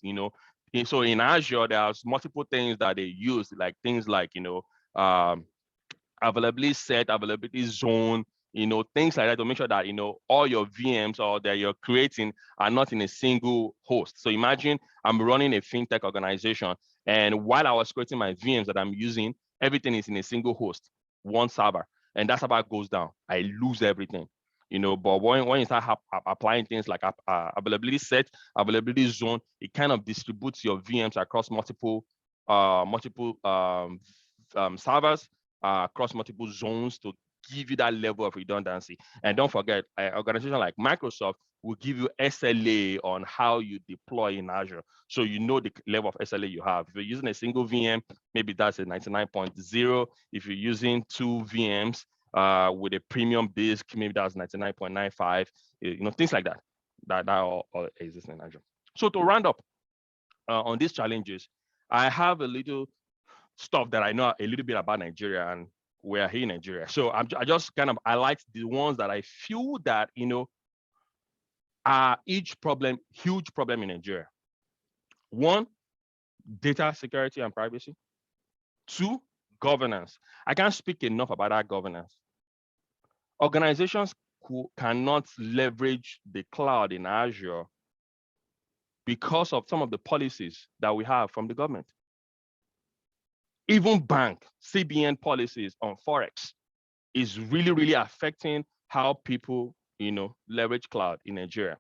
So in Azure, there's multiple things that they use, like things like availability set, availability zone, things like that, to make sure that all your VMs or that you're creating are not in a single host. So imagine I'm running a fintech organization, and while I was creating my VMs that I'm using, everything is in a single host, one server, and that server goes down, I lose everything. But when you start applying things like availability set, availability zone, it kind of distributes your VMs across multiple servers, across multiple zones, to give you that level of redundancy. And don't forget, an organization like Microsoft will give you SLA on how you deploy in Azure. So you know the level of SLA you have. If you're using a single VM, maybe that's a 99.0. If you're using two VMs with a premium disk, maybe that's 99.95. Things like that. That all exist in Azure. So to round up on these challenges, I have a little stuff that I know a little bit about Nigeria, and we're here in Nigeria. So I just kind of highlight the ones that I feel that are huge problem in Nigeria. One, data security and privacy. Two, governance. I can't speak enough about that governance. Organizations cannot leverage the cloud in Azure because of some of the policies that we have from the government. Even bank, CBN policies on Forex is really, really affecting how people, leverage cloud in Nigeria.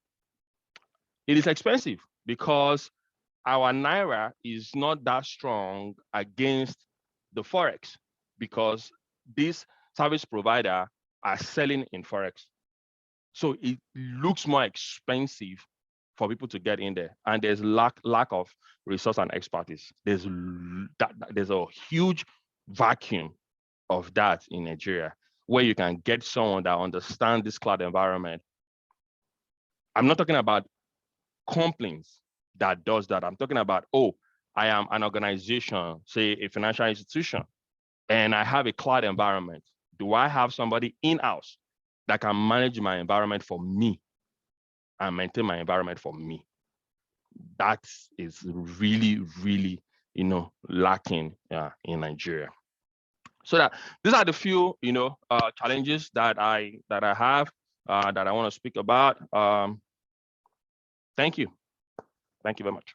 It is expensive because our Naira is not that strong against the Forex, because this service provider are selling in Forex. So it looks more expensive for people to get in there, and there's lack of resource and expertise. There's a huge vacuum of that in Nigeria, where you can get someone that understands this cloud environment. I'm not talking about complaints that does that. I'm talking about, I am an organization, say a financial institution, and I have a cloud environment. Do I have somebody in-house that can manage my environment for me and maintain my environment for me? That is really, really, lacking in Nigeria. So that these are the few, challenges that I have that I want to speak about. Thank you. Thank you very much.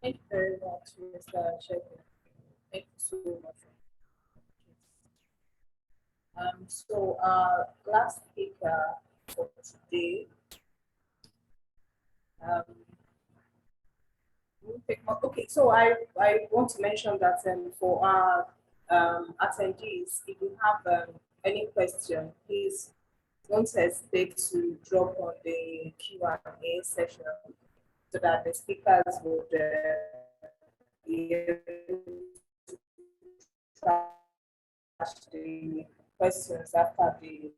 Thank you very much, Mr. Shepherd. Thank you so much. So last speaker for today. Okay, so I want to mention that for our attendees, if you have any question, please don't hesitate to drop on the Q&A session so that the speakers would be able to trash the questions after the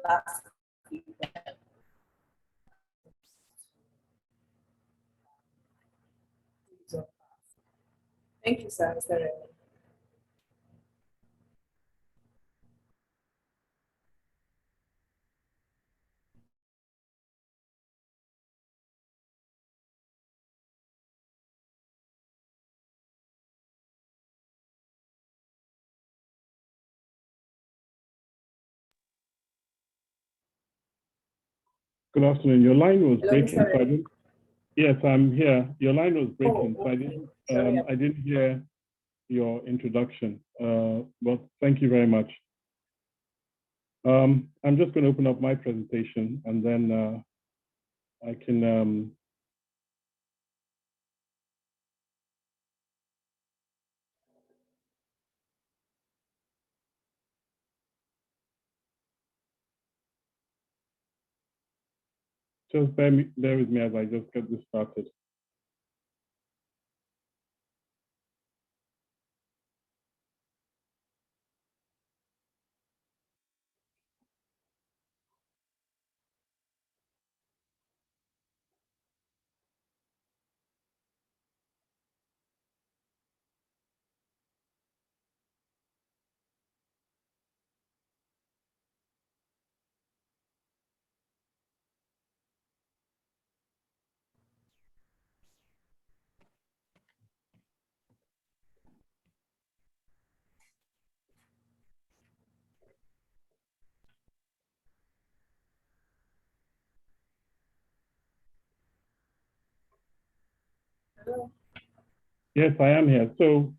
last speaker. Thank you, sir, Mr. Raymond. Good afternoon. Your line was Hello, breaking, so I sorry. didn't. Yes, I'm here. Your line was breaking, so Okay. Sorry. I didn't hear your introduction. But thank you very much. I'm just going to open up my presentation, and then I can. Just bear with me as I just get this started. Hello. Yes, I am here. So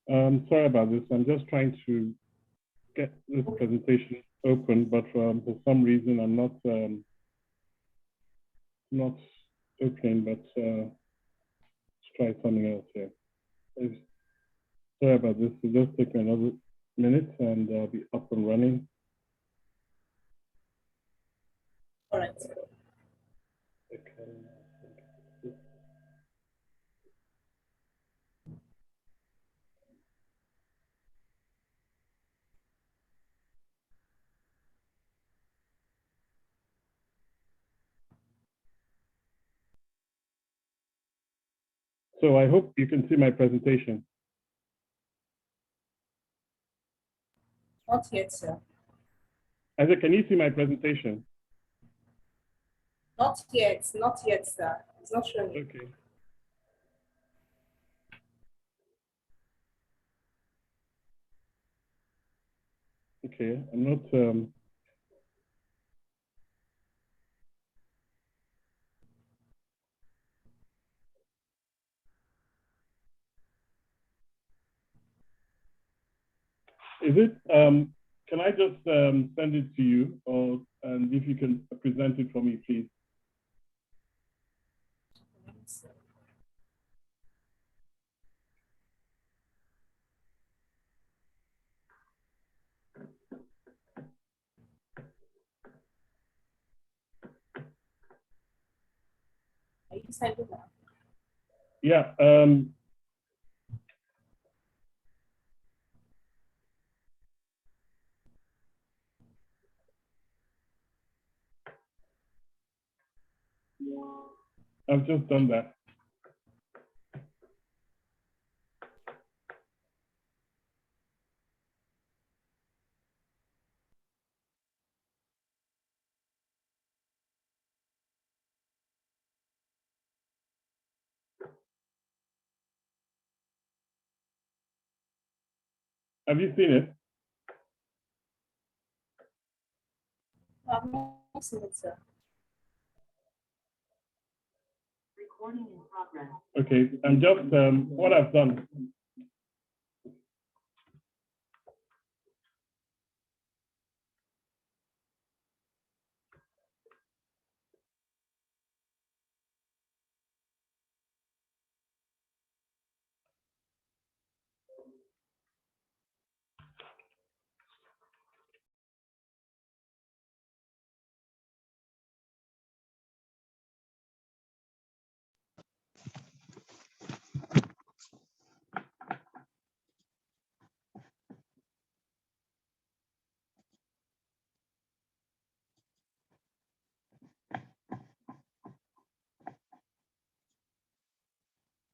sorry about this. I'm just trying to get this presentation open, but for some reason I'm not opening. But let's try something else here. Sorry about this. It'll just take me another minute, and I'll be up and running. All right. Okay. So I hope you can see my presentation. Not yet, sir. Isaac, can you see my presentation? Not yet. Not yet, sir. It's not showing. Okay. Okay, I'm not. Is it? Can I just send it to you, or and if you can present it for me, please? Are you sending that? Yeah. I've just done that. Have you seen it? I've not seen it, sir. Recording in progress. Okay, I'm just what I've done.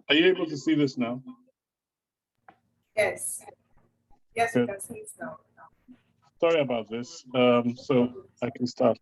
Are you able to see this now? Yes. Yes, Good. you can see it now. Sorry about this. So I can start.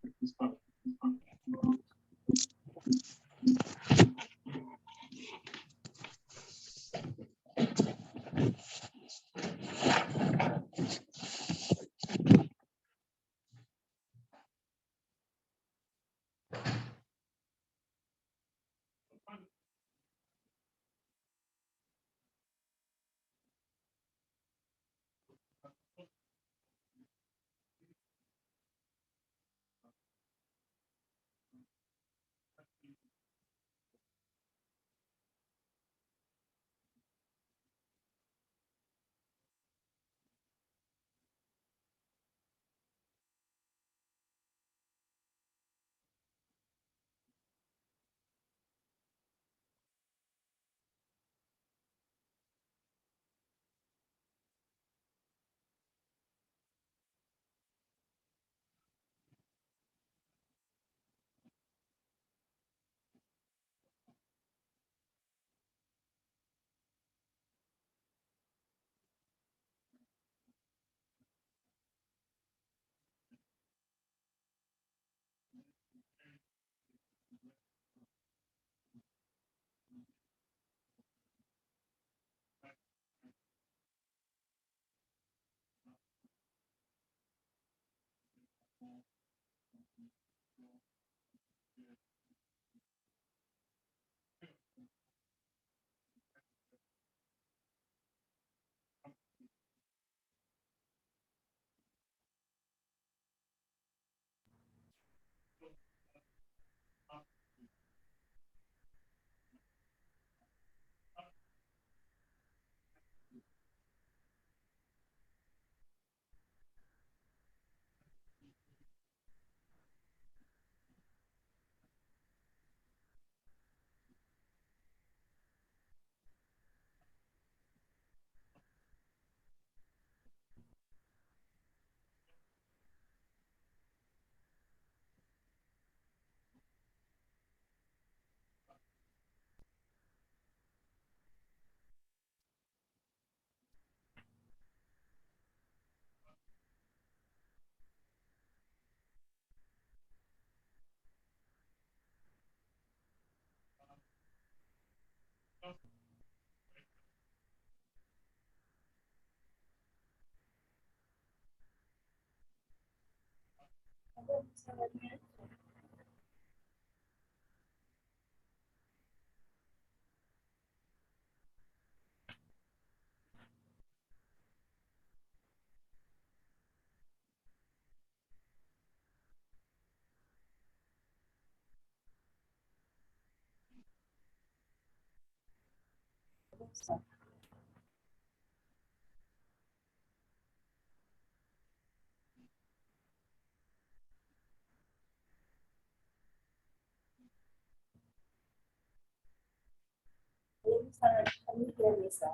Can you hear me, sir?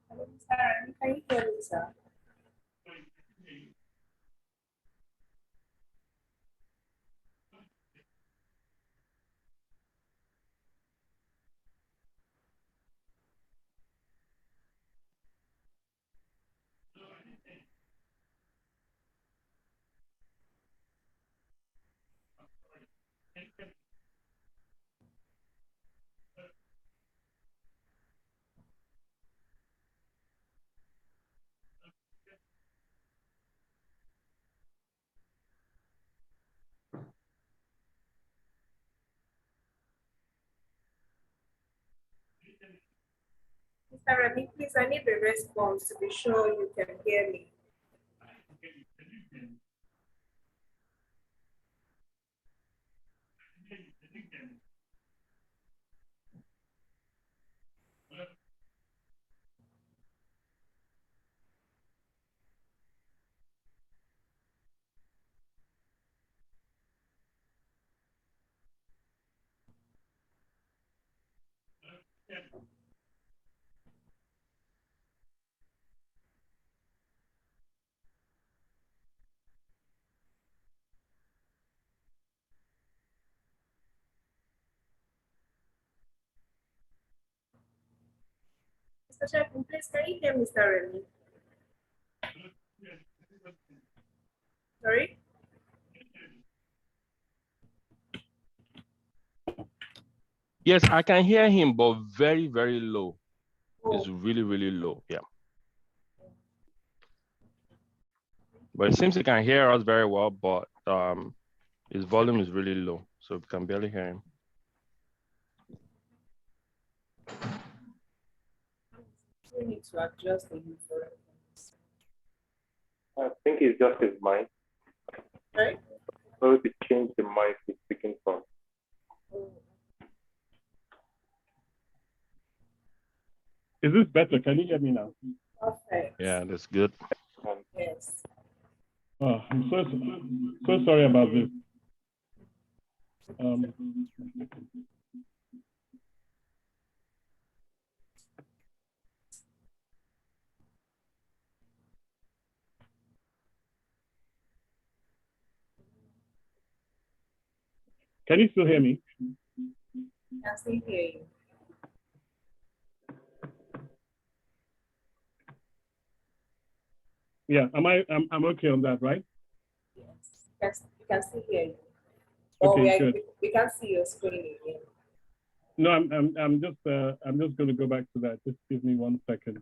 Hello, sir. Can you hear me, sir? Mr. Remy, please, I need a response to be sure you can hear me. Mr. Chairman, please, can you hear Mr. Remy? Sorry? Yes, I can hear him, but very, very low. Oh, It's really, really low. Yeah. But it seems he can hear us very well, but his volume is really low, so we can barely hear him. we need to adjust the user. I think it's just his mic. Sorry? So to change the mic he's speaking from. Oh, Is this better? Can you hear me now? perfect. Yeah, that's good. Yes. Oh, I'm so sorry about this. Can you still hear me? I still hear you. Yeah, I'm okay on that, right? Yes. We can still hear you. Or Okay, good. we can see your screen again. No, I'm just going to go back to that. Just give me 1 second.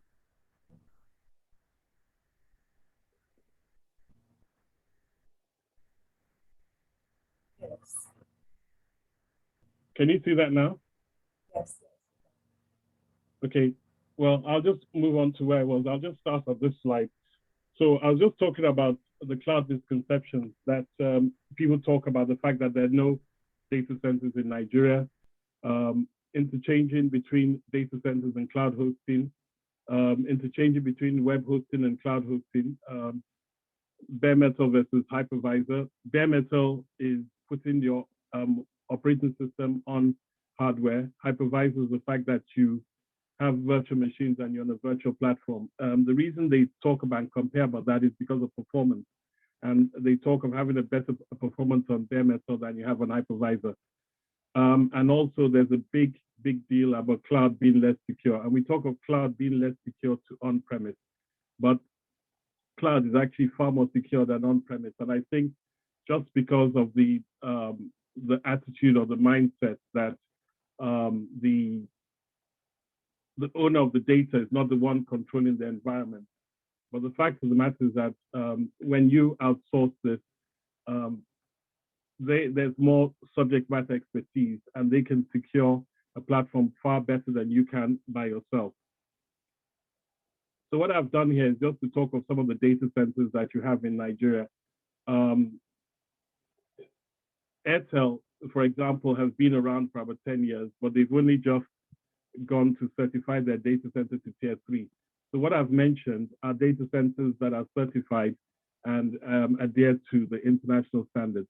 Yes. Can you see that now? Yes. Okay. Well, I'll just move on to where I was. I'll just start on this slide. So I was just talking about the cloud misconceptions that people talk about the fact that there are no data centers in Nigeria, interchanging between data centers and cloud hosting, interchanging between web hosting and cloud hosting, bare metal versus hypervisor. Bare metal is putting your operating system on hardware. Hypervisor is the fact that you have virtual machines and you're on a virtual platform. The reason they talk about and compare about that is because of performance. And they talk of having a better performance on bare metal than you have on hypervisor. And also there's a big deal about cloud being less secure. And we talk of cloud being less secure to on-premise, but cloud is actually far more secure than on-premise. And I think just because of the attitude or the mindset that the owner of the data is not the one controlling the environment. But the fact of the matter is that when you outsource this, there's more subject matter expertise and they can secure a platform far better than you can by yourself. So what I've done here is just to talk of some of the data centers that you have in Nigeria. Airtel, for example, has been around for about 10 years, but they've only just gone to certify their data center to tier 3. So what I've mentioned are data centers that are certified and adhere to the international standards.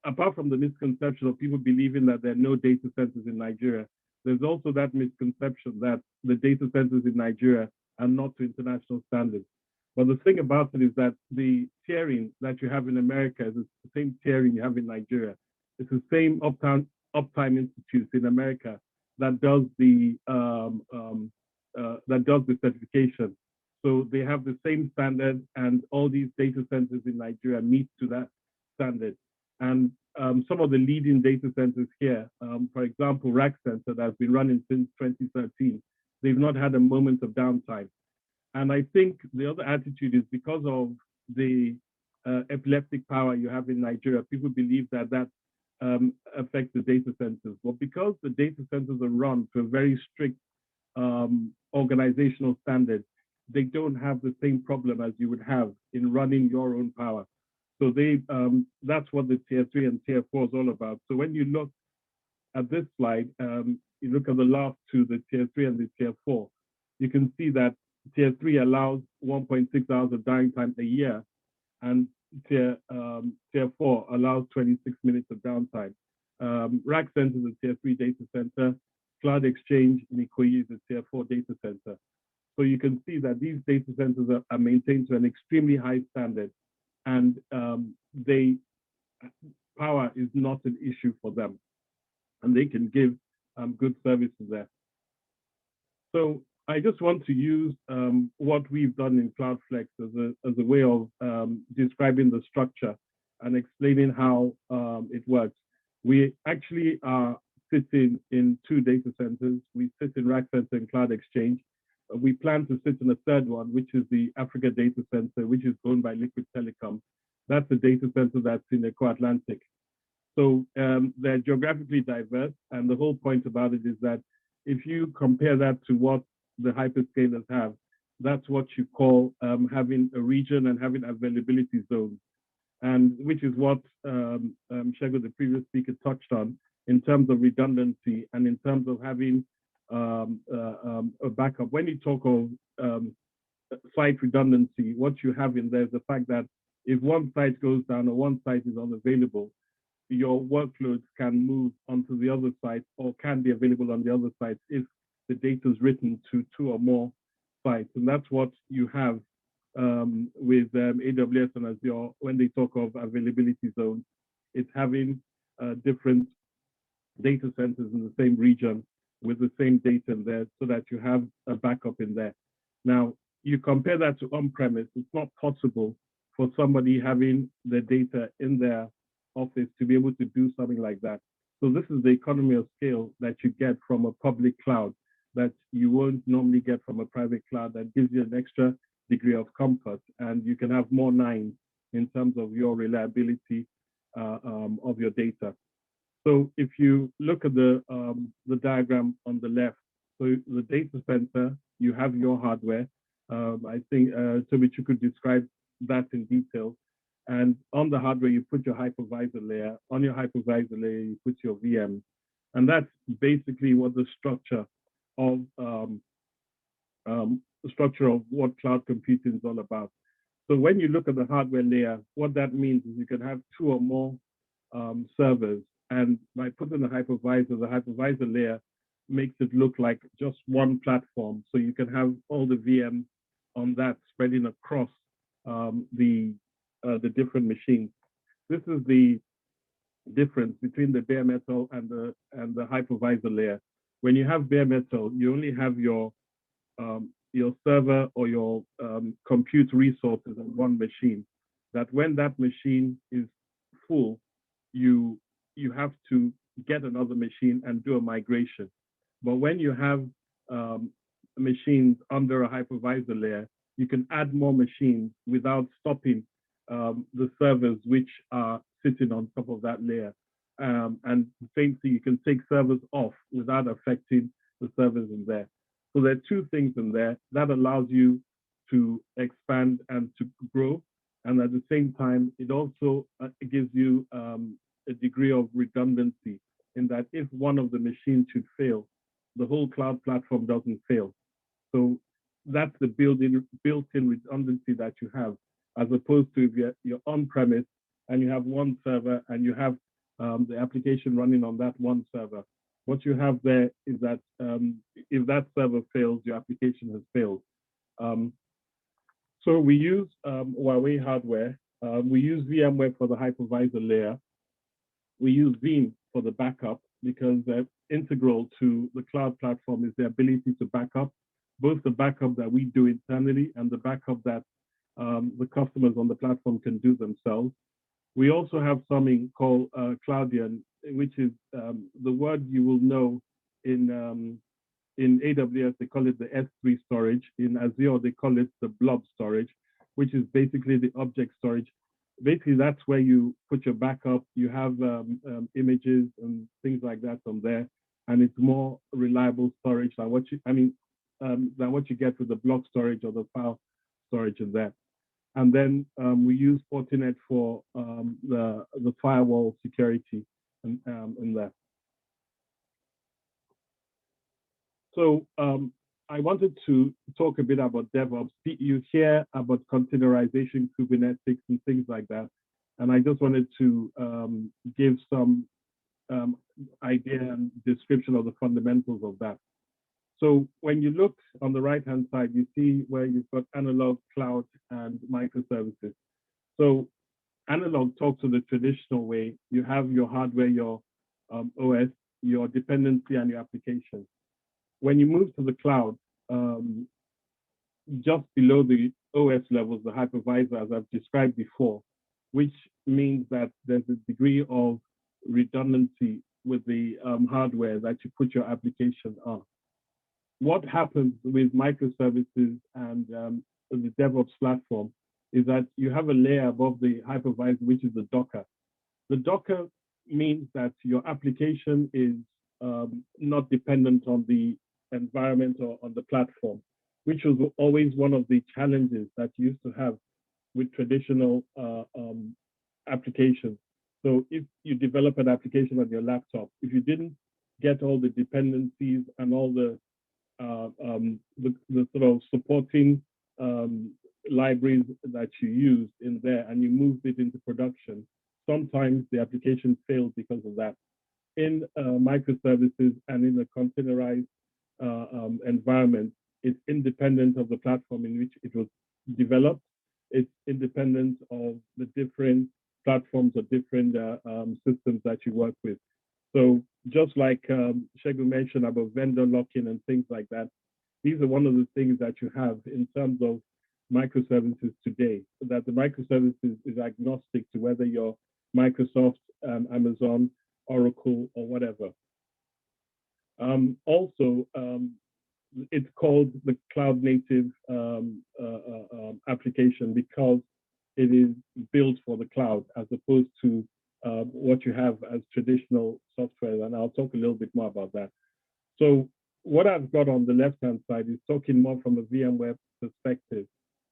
Apart from the misconception of people believing that there are no data centers in Nigeria, there's also that misconception that the data centers in Nigeria are not to international standards. But the thing about it is that the tiering that you have in America is the same tiering you have in Nigeria. It's the same uptime institutes in America that does the certification. So they have the same standard, and all these data centers in Nigeria meet to that standard. And some of the leading data centers here, for example, Rack Center that's been running since 2013, they've not had a moment of downtime. And I think the other attitude is because of the epileptic power you have in Nigeria, people believe that that affects the data centers. But because the data centers are run to a very strict organizational standard, they don't have the same problem as you would have in running your own power. So that's what the tier 3 and tier 4 is all about. So when you look at this slide, you look at the last two, the tier 3 and the tier 4, you can see that tier 3 allows 1.6 hours of downtime a year, and tier 4 allows 26 minutes of downtime. Rack Center is a tier 3 data center. Cloud Exchange in Ikoyi is a tier 4 data center. So you can see that these data centers are maintained to an extremely high standard, and power is not an issue for them, and they can give good services there. So I just want to use what we've done in CloudFlex as a way of describing the structure and explaining how it works. We actually are sitting in 2 data centers. We sit in Rack Center and Cloud Exchange. We plan to sit in a third one, which is the Africa Data Center, which is owned by Liquid Telecom. That's a data center that's in Eco Atlantic. So they're geographically diverse, and the whole point about it is that if you compare that to what the hyperscalers have, that's what you call having a region and having availability zones, and which is what Shego, the previous speaker, touched on in terms of redundancy and in terms of having a backup. When you talk of site redundancy, what you have in there is the fact that if one site goes down or one site is unavailable, your workloads can move onto the other site or can be available on the other site if the data is written to 2 or more sites. And that's what you have with AWS and Azure when they talk of availability zones. It's having different data centers in the same region with the same data in there so that you have a backup in there. Now, you compare that to on-premise, it's not possible for somebody having the data in their office to be able to do something like that. So this is the economy of scale that you get from a public cloud that you won't normally get from a private cloud, that gives you an extra degree of comfort, and you can have more nines in terms of your reliability of your data. So if you look at the diagram on the left, so the data center, you have your hardware. I think, Toby, you could describe that in detail. And on the hardware, you put your hypervisor layer. On your hypervisor layer, you put your VM. And that's basically what the structure of what cloud computing is all about. So when you look at the hardware layer, what that means is you can have 2 or more servers. And by putting the hypervisor layer makes it look like just one platform. So you can have all the VMs on that spreading across the different machines. This is the difference between the bare metal and the hypervisor layer. When you have bare metal, you only have your server or your compute resources on one machine. That when that machine is full, you have to get another machine and do a migration. But when you have machines under a hypervisor layer, you can add more machines without stopping the servers which are sitting on top of that layer. And the same thing, you can take servers off without affecting the servers in there. So there are 2 things in there that allows you to expand and to grow. And at the same time, it also gives you a degree of redundancy in that if one of the machines should fail, the whole cloud platform doesn't fail. So that's the built-in redundancy that you have, as opposed to if you're on-premise and you have one server and you have the application running on that one server. What you have there is that if that server fails, your application has failed. So we use Huawei hardware. We use VMware for the hypervisor layer. We use Veeam for the backup because they're integral to the cloud platform is the ability to back up, both the backup that we do internally and the backup that the customers on the platform can do themselves. We also have something called Cloudian, which is the word you will know in AWS, they call it the S3 storage. In Azure, they call it the Blob Storage, which is basically the object storage. Basically, that's where you put your backup. You have images and things like that on there, and it's more reliable storage than what you get with the block storage or the file storage in there. And then we use Fortinet for the firewall security in there. So I wanted to talk a bit about DevOps. You hear about containerization, Kubernetes, and things like that. And I just wanted to give some idea and description of the fundamentals of that. So when you look on the right-hand side, you see where you've got analog, cloud, and microservices. So analog talks to the traditional way. You have your hardware, your OS, your dependency, and your application. When you move to the cloud, just below the OS levels, the hypervisor, as I've described before, which means that there's a degree of redundancy with the hardware that you put your application on. What happens with microservices and the DevOps platform is that you have a layer above the hypervisor, which is the Docker. The Docker means that your application is not dependent on the environment or on the platform, which was always one of the challenges that you used to have with traditional applications. So if you develop an application on your laptop, if you didn't get all the dependencies and all the sort of supporting libraries that you used in there and you moved it into production, sometimes the application fails because of that. In microservices and in a containerized environment, it's independent of the platform in which it was developed. It's independent of the different platforms or different systems that you work with. So just like Shegu mentioned about vendor lock-in and things like that, these are one of the things that you have in terms of microservices today, that the microservices is agnostic to whether you're Microsoft, Amazon, Oracle, or whatever. Also, it's called the cloud native application because it is built for the cloud as opposed to what you have as traditional software. And I'll talk a little bit more about that. So what I've got on the left-hand side is talking more from a VMware perspective.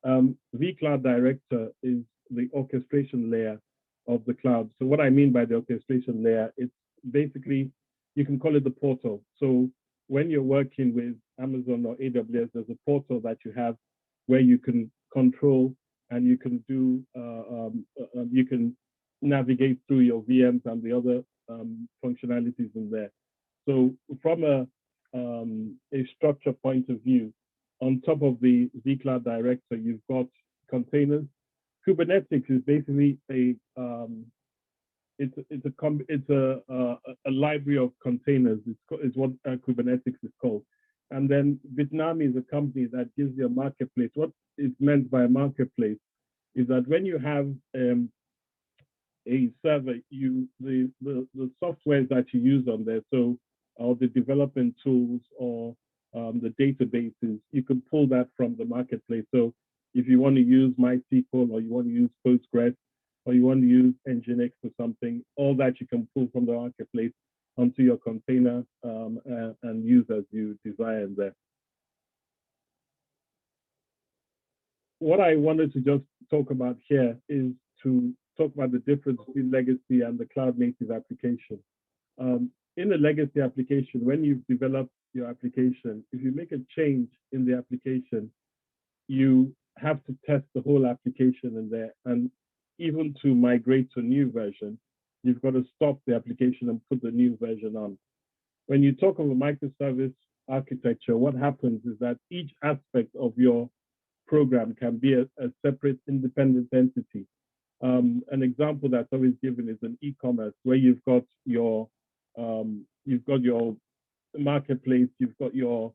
Vcloud Director is the orchestration layer of the cloud. So what I mean by the orchestration layer, it's basically, you can call it the portal. So when you're working with Amazon or AWS, there's a portal that you have where you can control and you can do, you can navigate through your VMs and the other functionalities in there. So from a structure point of view, on top of the vCloud Director, you've got containers. Kubernetes is basically a library of containers. It's what Kubernetes is called. And then Bitnami is a company that gives you a marketplace. What is meant by a marketplace is that when you have a server, the software that you use on there, so all the development tools or the databases, you can pull that from the marketplace. So if you want to use MySQL or you want to use Postgres or you want to use Nginx or something, all that you can pull from the marketplace onto your container and use as you desire in there. What I wanted to just talk about here is to talk about the difference between legacy and the cloud native application. In a legacy application, when you've developed your application, if you make a change in the application, you have to test the whole application in there. And even to migrate to a new version, you've got to stop the application and put the new version on. When you talk of a microservice architecture, what happens is that each aspect of your program can be a separate independent entity. An example that's always given is an e-commerce where you've got your marketplace, you've got your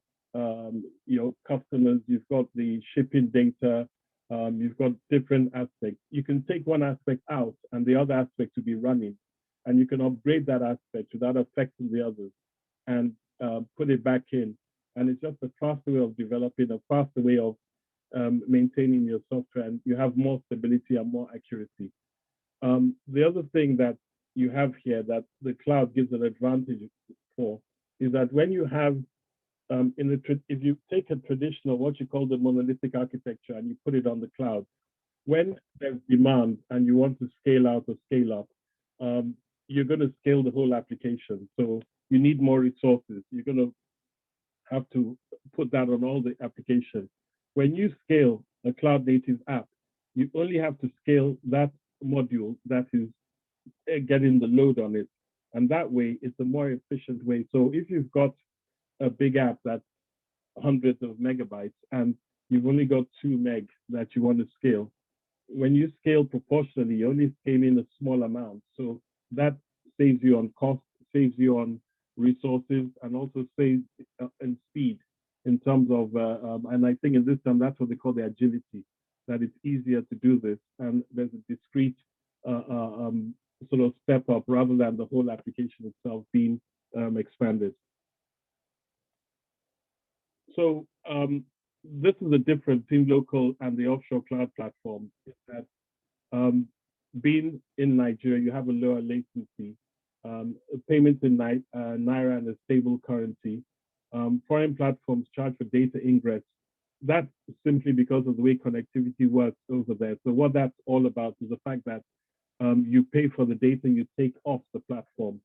customers, you've got the shipping data, you've got different aspects. You can take one aspect out and the other aspect to be running, and you can upgrade that aspect without affecting the others and put it back in. And it's just a faster way of developing, a faster way of maintaining your software, and you have more stability and more accuracy. The other thing that you have here that the cloud gives an advantage for is that when you have, if you take a traditional, what you call the monolithic architecture, and you put it on the cloud, when there's demand and you want to scale out or scale up, you're going to scale the whole application. So you need more resources. You're going to have to put that on all the applications. When you scale a cloud native app, you only have to scale that module that is getting the load on it. And that way, it's a more efficient way. So if you've got a big app that's hundreds of megabytes and you've only got 2 meg that you want to scale, when you scale proportionally, you only scale in a small amount. So that saves you on cost, saves you on resources, and also saves in speed in terms terms of, and I think in this term, that's what they call the agility, that it's easier to do this. And there's a discrete sort of step up rather than the whole application itself being expanded. So this is the difference between local and the offshore cloud platform, is that being in Nigeria, you have a lower latency. Payments in Naira and a stable currency. Foreign platforms charge for data ingress. That's simply because of the way connectivity works over there. So what that's all about is the fact that you pay for the data you take off the platform.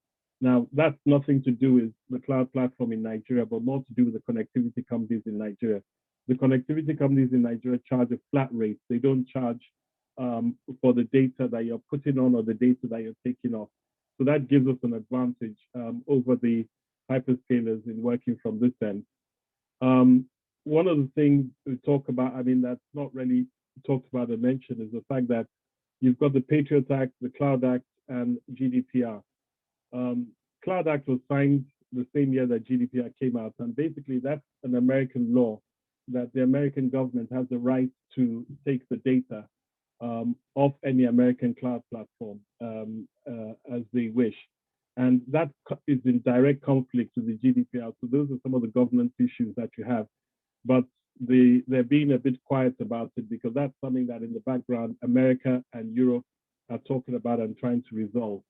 Now, that's nothing to do with the cloud platform in Nigeria, but more to do with the connectivity companies in Nigeria. The connectivity companies in Nigeria charge a flat rate. They don't charge for the data that you're putting on or the data that you're taking off. So that gives us an advantage over the hyperscalers in working from this end. One of the things we talk about, I mean, that's not really talked about or mentioned, is the fact that you've got the Patriots Act, the Cloud Act, and GDPR. Cloud Act was signed the same year that GDPR came out, and basically that's an American law that the American government has the right to take the data of any American cloud platform as they wish. And that is in direct conflict with the GDPR. So those are some of the governance issues that you have. But they're being a bit quiet about it because that's something that in the background, America and Europe are talking about and trying to resolve.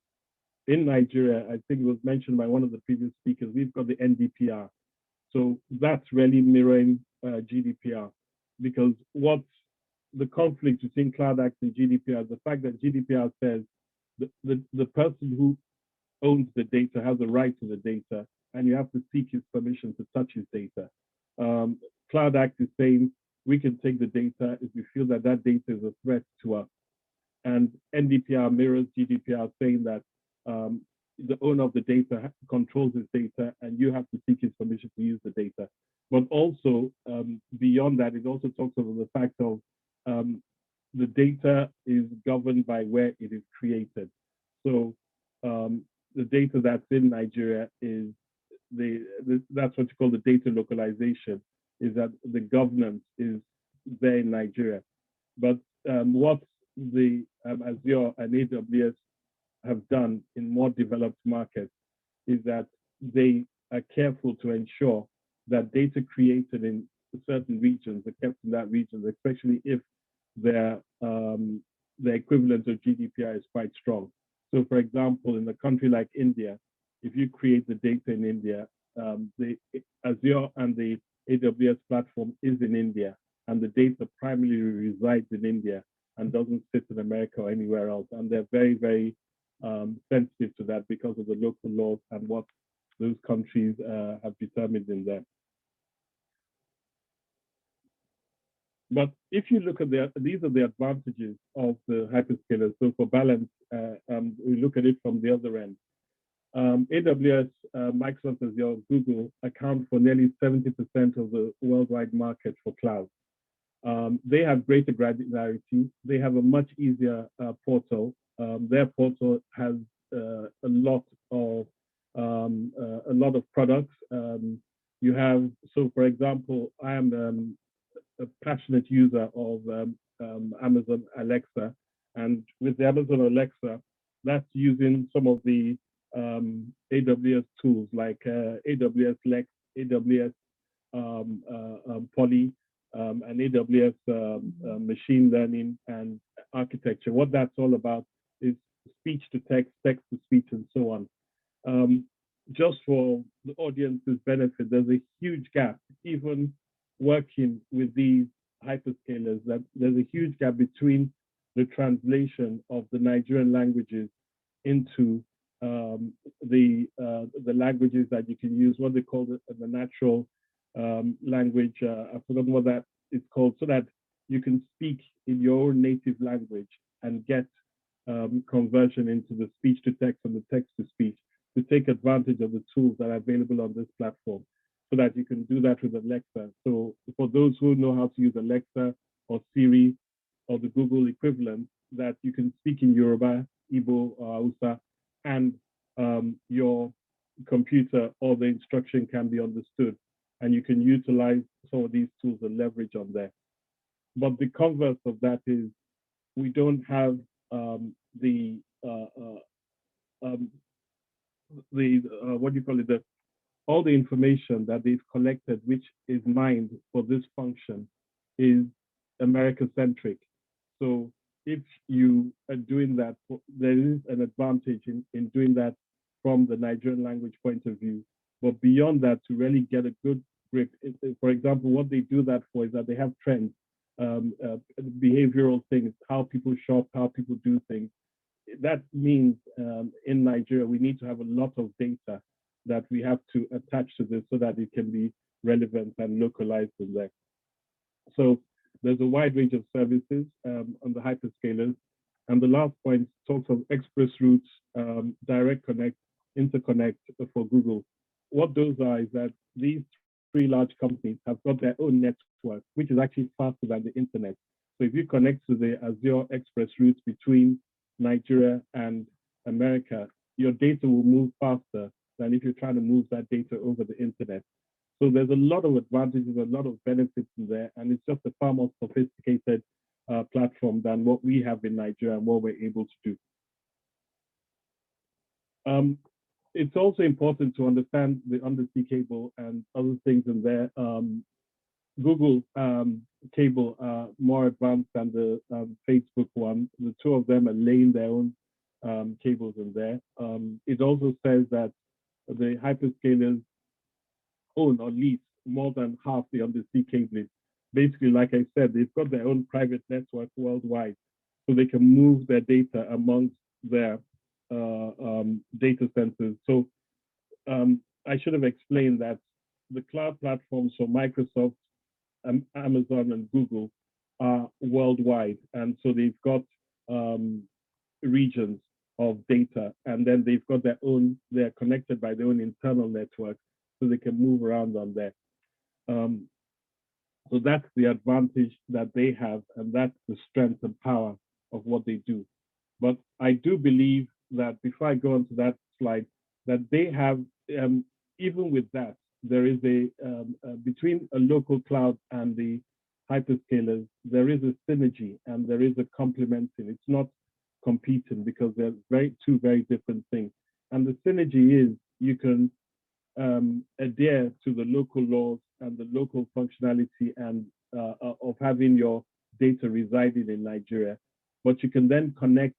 In Nigeria, I think it was mentioned by one of the previous speakers, we've got the NDPR. So that's really mirroring GDPR, because what's the conflict between Cloud Act and GDPR, the fact that GDPR says the person who owns the data has a right to the data, and you have to seek his permission to touch his data. Cloud Act is saying we can take the data if we feel that that data is a threat to us. And NDPR mirrors GDPR, saying that the owner of the data controls his data and you have to seek his permission to use the data. But also beyond that, it also talks about the fact of the data is governed by where it is created. So the data that's in Nigeria is that's what you call the data localization, is that the governance is there in Nigeria. But what the Azure and AWS have done in more developed markets is that they are careful to ensure that data created in certain regions are kept in that region, especially if their equivalent of GDPR is quite strong. So for example, in a country like India, if you create the data in India, the Azure and the AWS platform is in India, and the data primarily resides in India and doesn't sit in America or anywhere else. And they're very, very sensitive to that because of the local laws and what those countries have determined in them. But if you look at these are the advantages of the hyperscalers. So for balance, we look at it from the other end. AWS, Microsoft Azure, Google account for nearly 70% of the worldwide market for cloud. They have greater granularity. They have a much easier portal. Their portal has a lot of products. You have, so for example, I am a passionate user of Amazon Alexa, and with the Amazon Alexa, that's using some of the AWS tools like AWS Lex, AWS Poly, and AWS machine learning and architecture. What that's all about is speech to text, text to speech, and so on. Just for the audience's benefit, there's a huge gap, even working with these hyperscalers, that there's a huge gap between the translation of the Nigerian languages into the languages that you can use, what they call the natural language. I've forgotten what that is called, so that you can speak in your own native language and get conversion into the speech to text and the text to speech, to take advantage of the tools that are available on this platform, so that you can do that with Alexa. So for those who know how to use Alexa or Siri or the Google equivalent, that you can speak in Yoruba, Igbo, or Hausa, and your computer or the instruction can be understood, and you can utilize some of these tools and leverage on there. But the converse of that is we don't have what do you call it, all the information that they've collected, which is mined for this function, is America-centric. So if you are doing that, there is an advantage in doing that from the Nigerian language point of view. But beyond that, to really get a good grip, for example, what they do that for is that they have trends, behavioral things, how people shop, how people do things. That means in Nigeria, we need to have a lot of data that we have to attach to this so that it can be relevant and localized in there. So there's a wide range of services on the hyperscalers. And the last point talks of express routes, direct connect, interconnect for Google. What those are is that these three large companies have got their own network, which is actually faster than the internet. So if you connect to the Azure express routes between Nigeria and America, your data will move faster than if you're trying to move that data over the internet. So there's a lot of advantages, a lot of benefits in there, and it's just a far more sophisticated platform than what we have in Nigeria and what we're able to do. It's also important to understand the undersea cable and other things in there. Google cable are more advanced than the Facebook one. The two of them are laying their own cables in there. It also says that the hyperscalers own or lease more than half the undersea cabling. Basically, like I said, they've got their own private network worldwide, so they can move their data amongst their data centers. So I should have explained that the cloud platforms for Microsoft, Amazon, and Google are worldwide, and so they've got regions of data, and then they've got their own, they're connected by their own internal network, so they can move around on there. So that's the advantage that they have, and that's the strength and power of what they do. But I do believe that before I go on to that slide, that they have, even with that, there is a, between a local cloud and the hyperscalers, there is a synergy and there is a complementing. It's not competing because they're two very different things. And the synergy is you can adhere to the local laws and the local functionality and of having your data residing in Nigeria, but you can then connect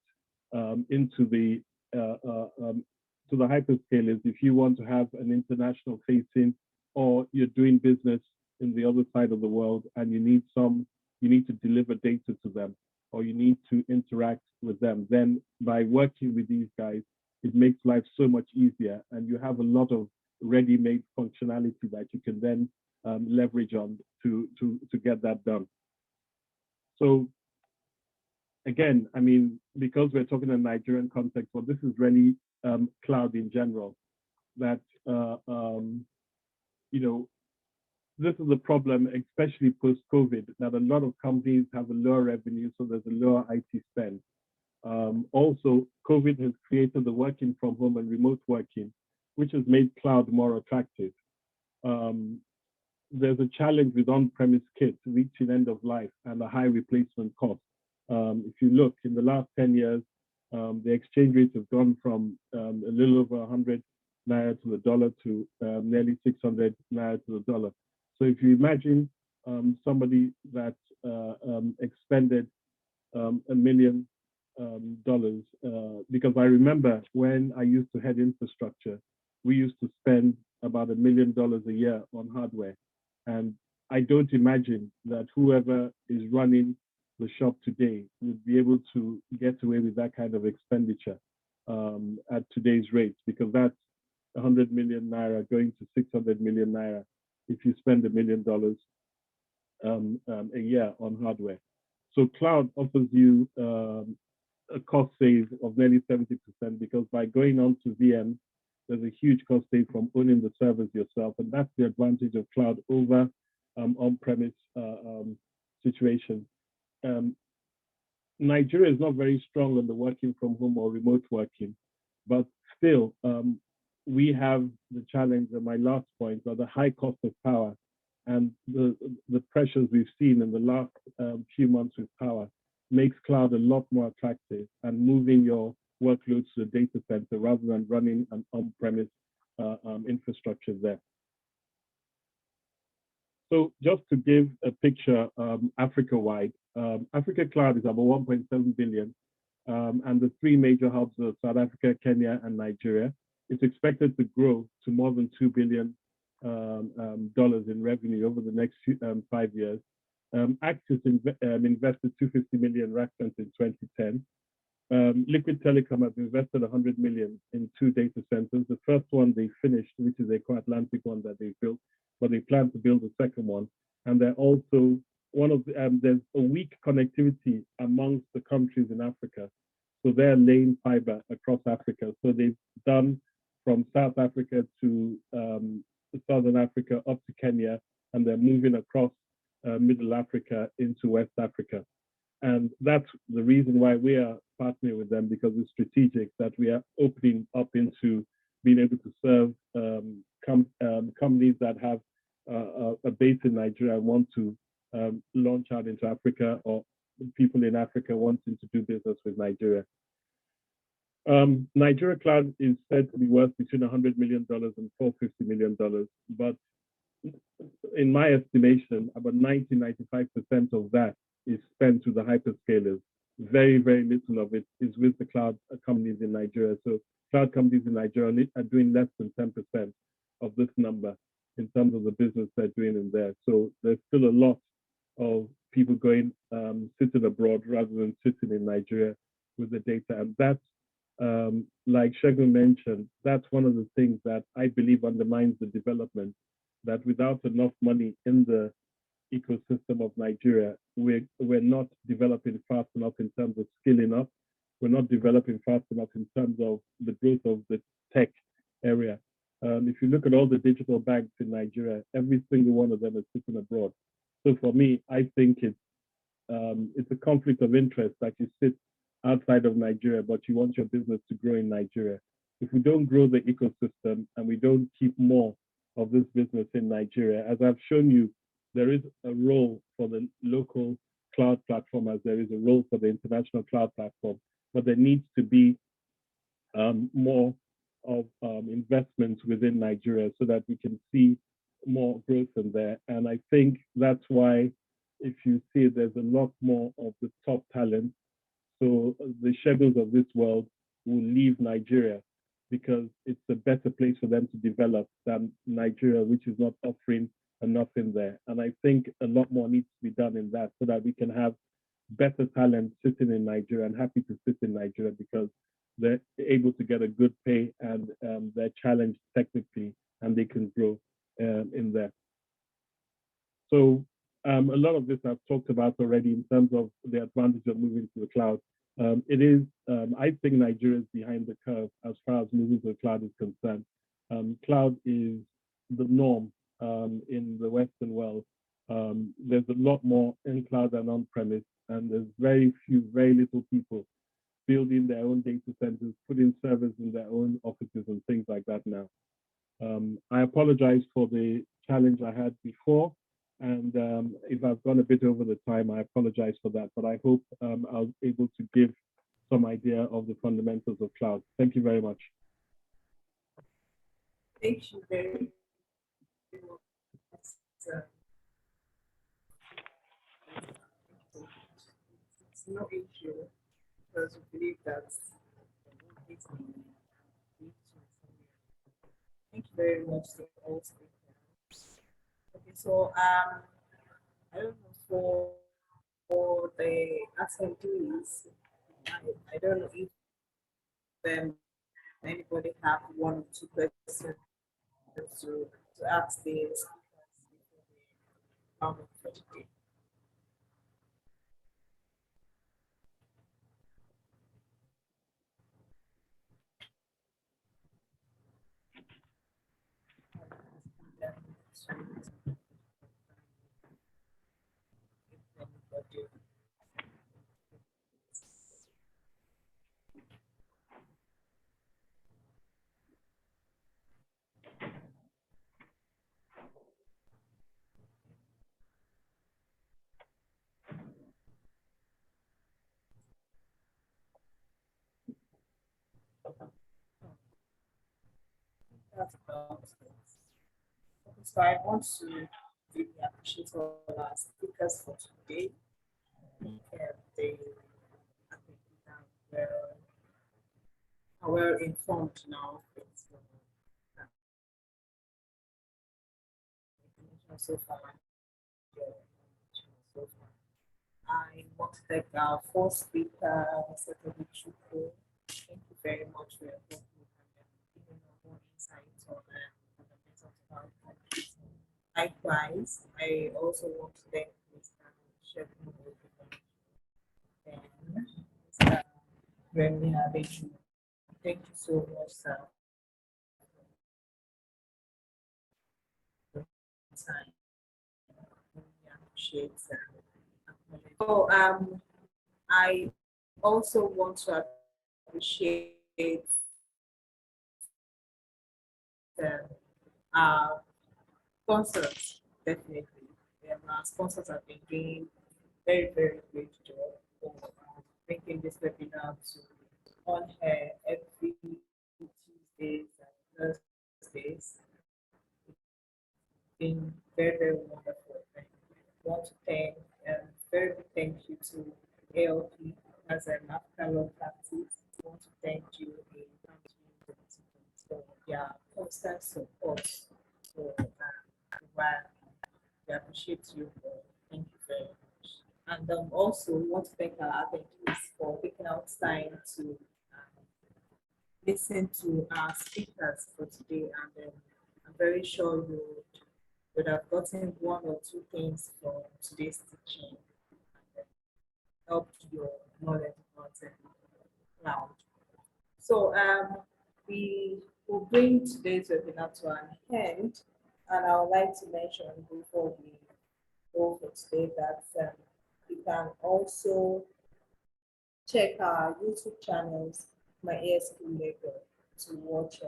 into the to the hyperscalers if you want to have an international facing, or you're doing business in the other side of the world and you need to deliver data to them, or you need to interact with them. Then by working with these guys, it makes life so much easier, and you have a lot of ready-made functionality that you can then leverage on to get that done. So again, I mean, because we're talking in Nigerian context, well, this is really cloud in general, that, you know, this is a problem, especially post-COVID, that a lot of companies have a lower revenue, so there's a lower IT spend. Also, COVID has created the working from home and remote working, which has made cloud more attractive. There's a challenge with on-premise kits reaching end of life and a high replacement cost. If you look in the last 10 years, the exchange rates have gone from a little over 100 naira to the dollar to nearly 600 naira to the dollar. So if you imagine somebody that expended $1 million, because I remember when I used to head infrastructure, we used to spend about $1 million a year on hardware. And I don't imagine that whoever is running the shop today would be able to get away with that kind of expenditure at today's rates, because that's 100 million naira going to 600 million naira if you spend $1 million a year on hardware. So cloud offers you a cost save of nearly 70%, because by going on to VM, there's a huge cost save from owning the servers yourself. And that's the advantage of cloud over on-premise situation. Nigeria is not very strong on the working from home or remote working, but still, we have the challenge, and my last point, are the high cost of power and the pressures we've seen in the last few months with power makes cloud a lot more attractive, and moving your workloads to the data center rather than running an on-premise infrastructure there. So just to give a picture, Africa-wide, Africa Cloud is about 1.7 billion, and the three major hubs are South Africa, Kenya, and Nigeria. It's expected to grow to more than $2 billion in revenue over the next 5 years. Axis invested 250 million racks in 2010. Liquid Telecom has invested 100 million in 2 data centers. The first one they finished, which is a Atlantic one that they built, but they plan to build a second one. And they're also one of the, there's a weak connectivity amongst the countries in Africa. So they're laying fiber across Africa. So they've done from South Africa to Southern Africa up to Kenya, and they're moving across Middle Africa into West Africa. And that's the reason why we are partnering with them, because it's strategic that we are opening up into being able to serve companies that have a base in Nigeria and want to launch out into Africa, or people in Africa wanting to do business with Nigeria. Nigeria Cloud is said to be worth between $100 million and $450 million, but in my estimation, about 90–95% of that is spent to the hyperscalers. Very, very little of it is with the cloud companies in Nigeria. So cloud companies in Nigeria are doing less than 10% of this number in terms of the business they're doing in there. So there's still a lot of people going, sitting abroad rather than sitting in Nigeria with the data. And that's, like Segun mentioned, that's one of the things that I believe undermines the development, that without enough money in the ecosystem of Nigeria, we're not developing fast enough in terms of skilling up. We're not developing fast enough in terms of the growth of the tech area. If you look at all the digital banks in Nigeria, every single one of them is sitting abroad. So for me, I think it's a conflict of interest that you sit outside of Nigeria, but you want your business to grow in Nigeria. If we don't grow the ecosystem and we don't keep more of this business in Nigeria, as I've shown you, there is a role for the local cloud platform as there is a role for the international cloud platform, but there needs to be more of investments within Nigeria so that we can see more growth in there. And I think that's why, if you see, there's a lot more of the top talent. So the schedules of this world will leave Nigeria because it's a better place for them to develop than Nigeria, which is not offering enough in there. And I think a lot more needs to be done in that so that we can have better talent sitting in Nigeria and happy to sit in Nigeria because they're able to get a good pay and they're challenged technically and they can grow in there. So a lot of this I've talked about already in terms of the advantage of moving to the cloud. It is, I think Nigeria is behind the curve as far as moving to the cloud is concerned. Cloud is the norm in the Western world. There's a lot more in cloud than on-premise, and there's very little people building their own data centers, putting servers in their own offices and things like that now. I apologize for the challenge I had before, and if I've gone a bit over the time, I apologize for that, but I hope I was able to give some idea of the fundamentals of cloud. Thank you very much. Thank you very much. It's no issue because we believe that thank you very much to all speakers. Okay, so I don't know for the attendees, I don't know if anybody have 1 or 2 questions to ask the speakers before we come for today. that's about it. So I want to really appreciate all our speakers for today. They, I think, are well informed now. So far, so far. I want to thank our fourth speaker, Mr. Chuku. Thank you very much for your involvement and giving us more insight on fundamentals of our country. Likewise, I also want to thank Mr. Shegun and Mr. Remy Abeju. Thank you so much, sir. Time. I appreciate that. So I also want to appreciate our sponsors, definitely. Our sponsors have been doing very, very great job for making this webinar to on air every Tuesdays and Thursdays. It's been very, very wonderful. I want to thank very big thank you to ALP as an African practice. I want to thank you for their constant support. So we appreciate you. Thank you very much. And also we want to thank our attendees for taking out time to listen to our speakers for today. And I'm very sure you would have gotten one or two things from today's teaching and helped your knowledge about cloud. So we will bring today's webinar to an end, and I would like to mention before we go for today that you can also check our YouTube channels, my ASP label, to watch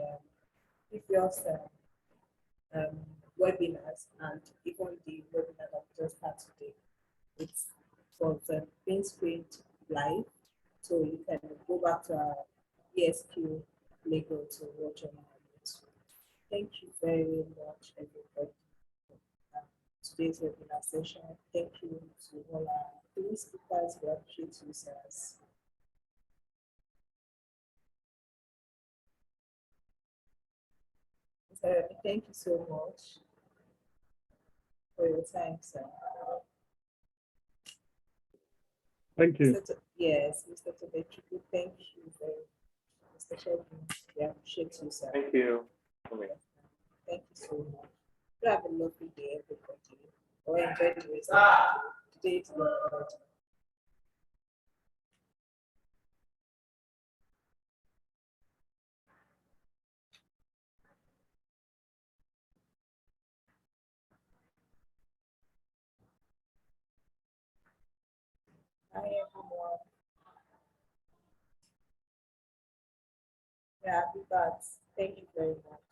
previous webinars and even the webinar that we just had today. It's was being screened live, so you can go back to our ESQ Lego to watch on our YouTube. Thank you very much, everybody, for today's webinar session. Thank you to all our three speakers. We appreciate you, sirs. Thank you so much for your time, sir. Thank you. Yes, Mr. Tobechuku, thank you very much. Mr. Shegun, we appreciate you, sir. Thank you. Thank you so much. You have a lovely day, everybody. Or enjoy the rest of the day. Bye, everyone. Yeah, be back. Thank you very much.